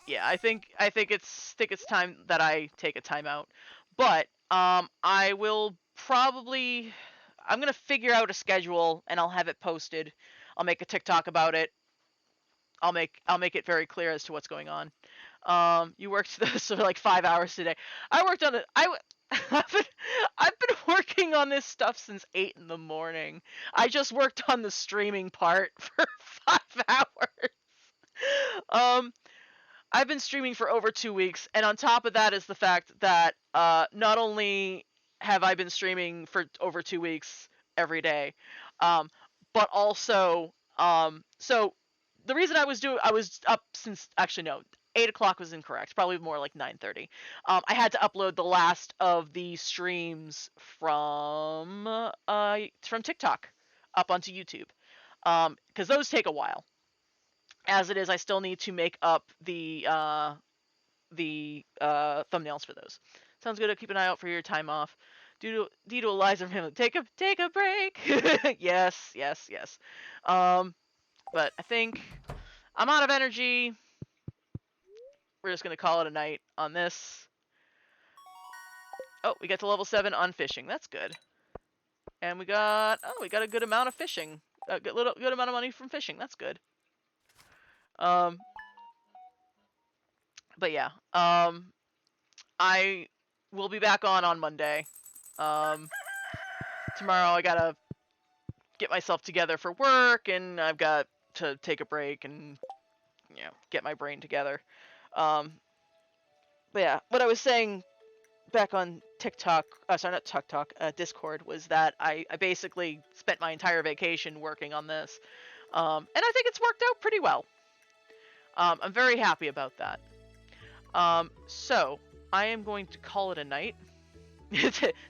yeah, I think it's time that I take a timeout. But I will probably I'm gonna figure out a schedule and I'll have it posted. I'll make a TikTok about it. I'll make it very clear as to what's going on. You worked so like 5 hours today. I worked on it. I've been, I've been working on this stuff since 8 in the morning. I just worked on the streaming part for 5 hours. Um, I've been streaming for over 2 weeks, and on top of that is the fact that not only have I been streaming for over 2 weeks every day, um, but also so the reason I was up since actually no 8 o'clock was incorrect, probably more like 9:30. I had to upload the last of the streams from TikTok up onto YouTube because those take a while. As it is, I still need to make up the thumbnails for those. Sounds good. I'll keep an eye out for your time off. Due to Eliza family, take a break. Yes, yes, yes. But I think I'm out of energy. We're just gonna call it a night on this. Oh, we get to level 7 on fishing. That's good. And we got a good amount of fishing. A good amount of money from fishing. That's good. Um, but yeah. I will be back on Monday. Tomorrow I gotta get myself together for work, and I've got to take a break and get my brain together. Um, but yeah, what I was saying back on TikTok, sorry, not TikTok, Discord, was that I basically spent my entire vacation working on this, and I think it's worked out pretty well. I'm very happy about that. So I am going to call it a night.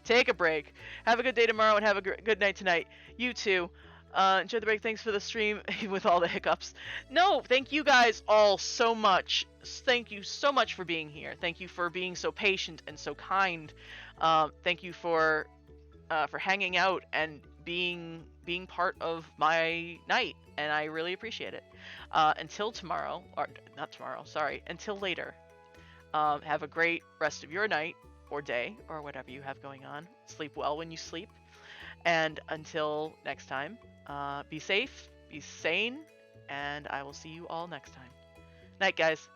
Take a break. Have a good day tomorrow and have a good night tonight. You too. Enjoy the break. Thanks for the stream with all the hiccups. No, thank you guys all so much. Thank you so much for being here. Thank you for being so patient and so kind. Thank you for hanging out and being part of my night, and I really appreciate it. Until tomorrow, or not tomorrow, sorry, until later. Have a great rest of your night or day or whatever you have going on. Sleep well when you sleep. And until next time, be safe, be sane, and I will see you all next time. Night, guys.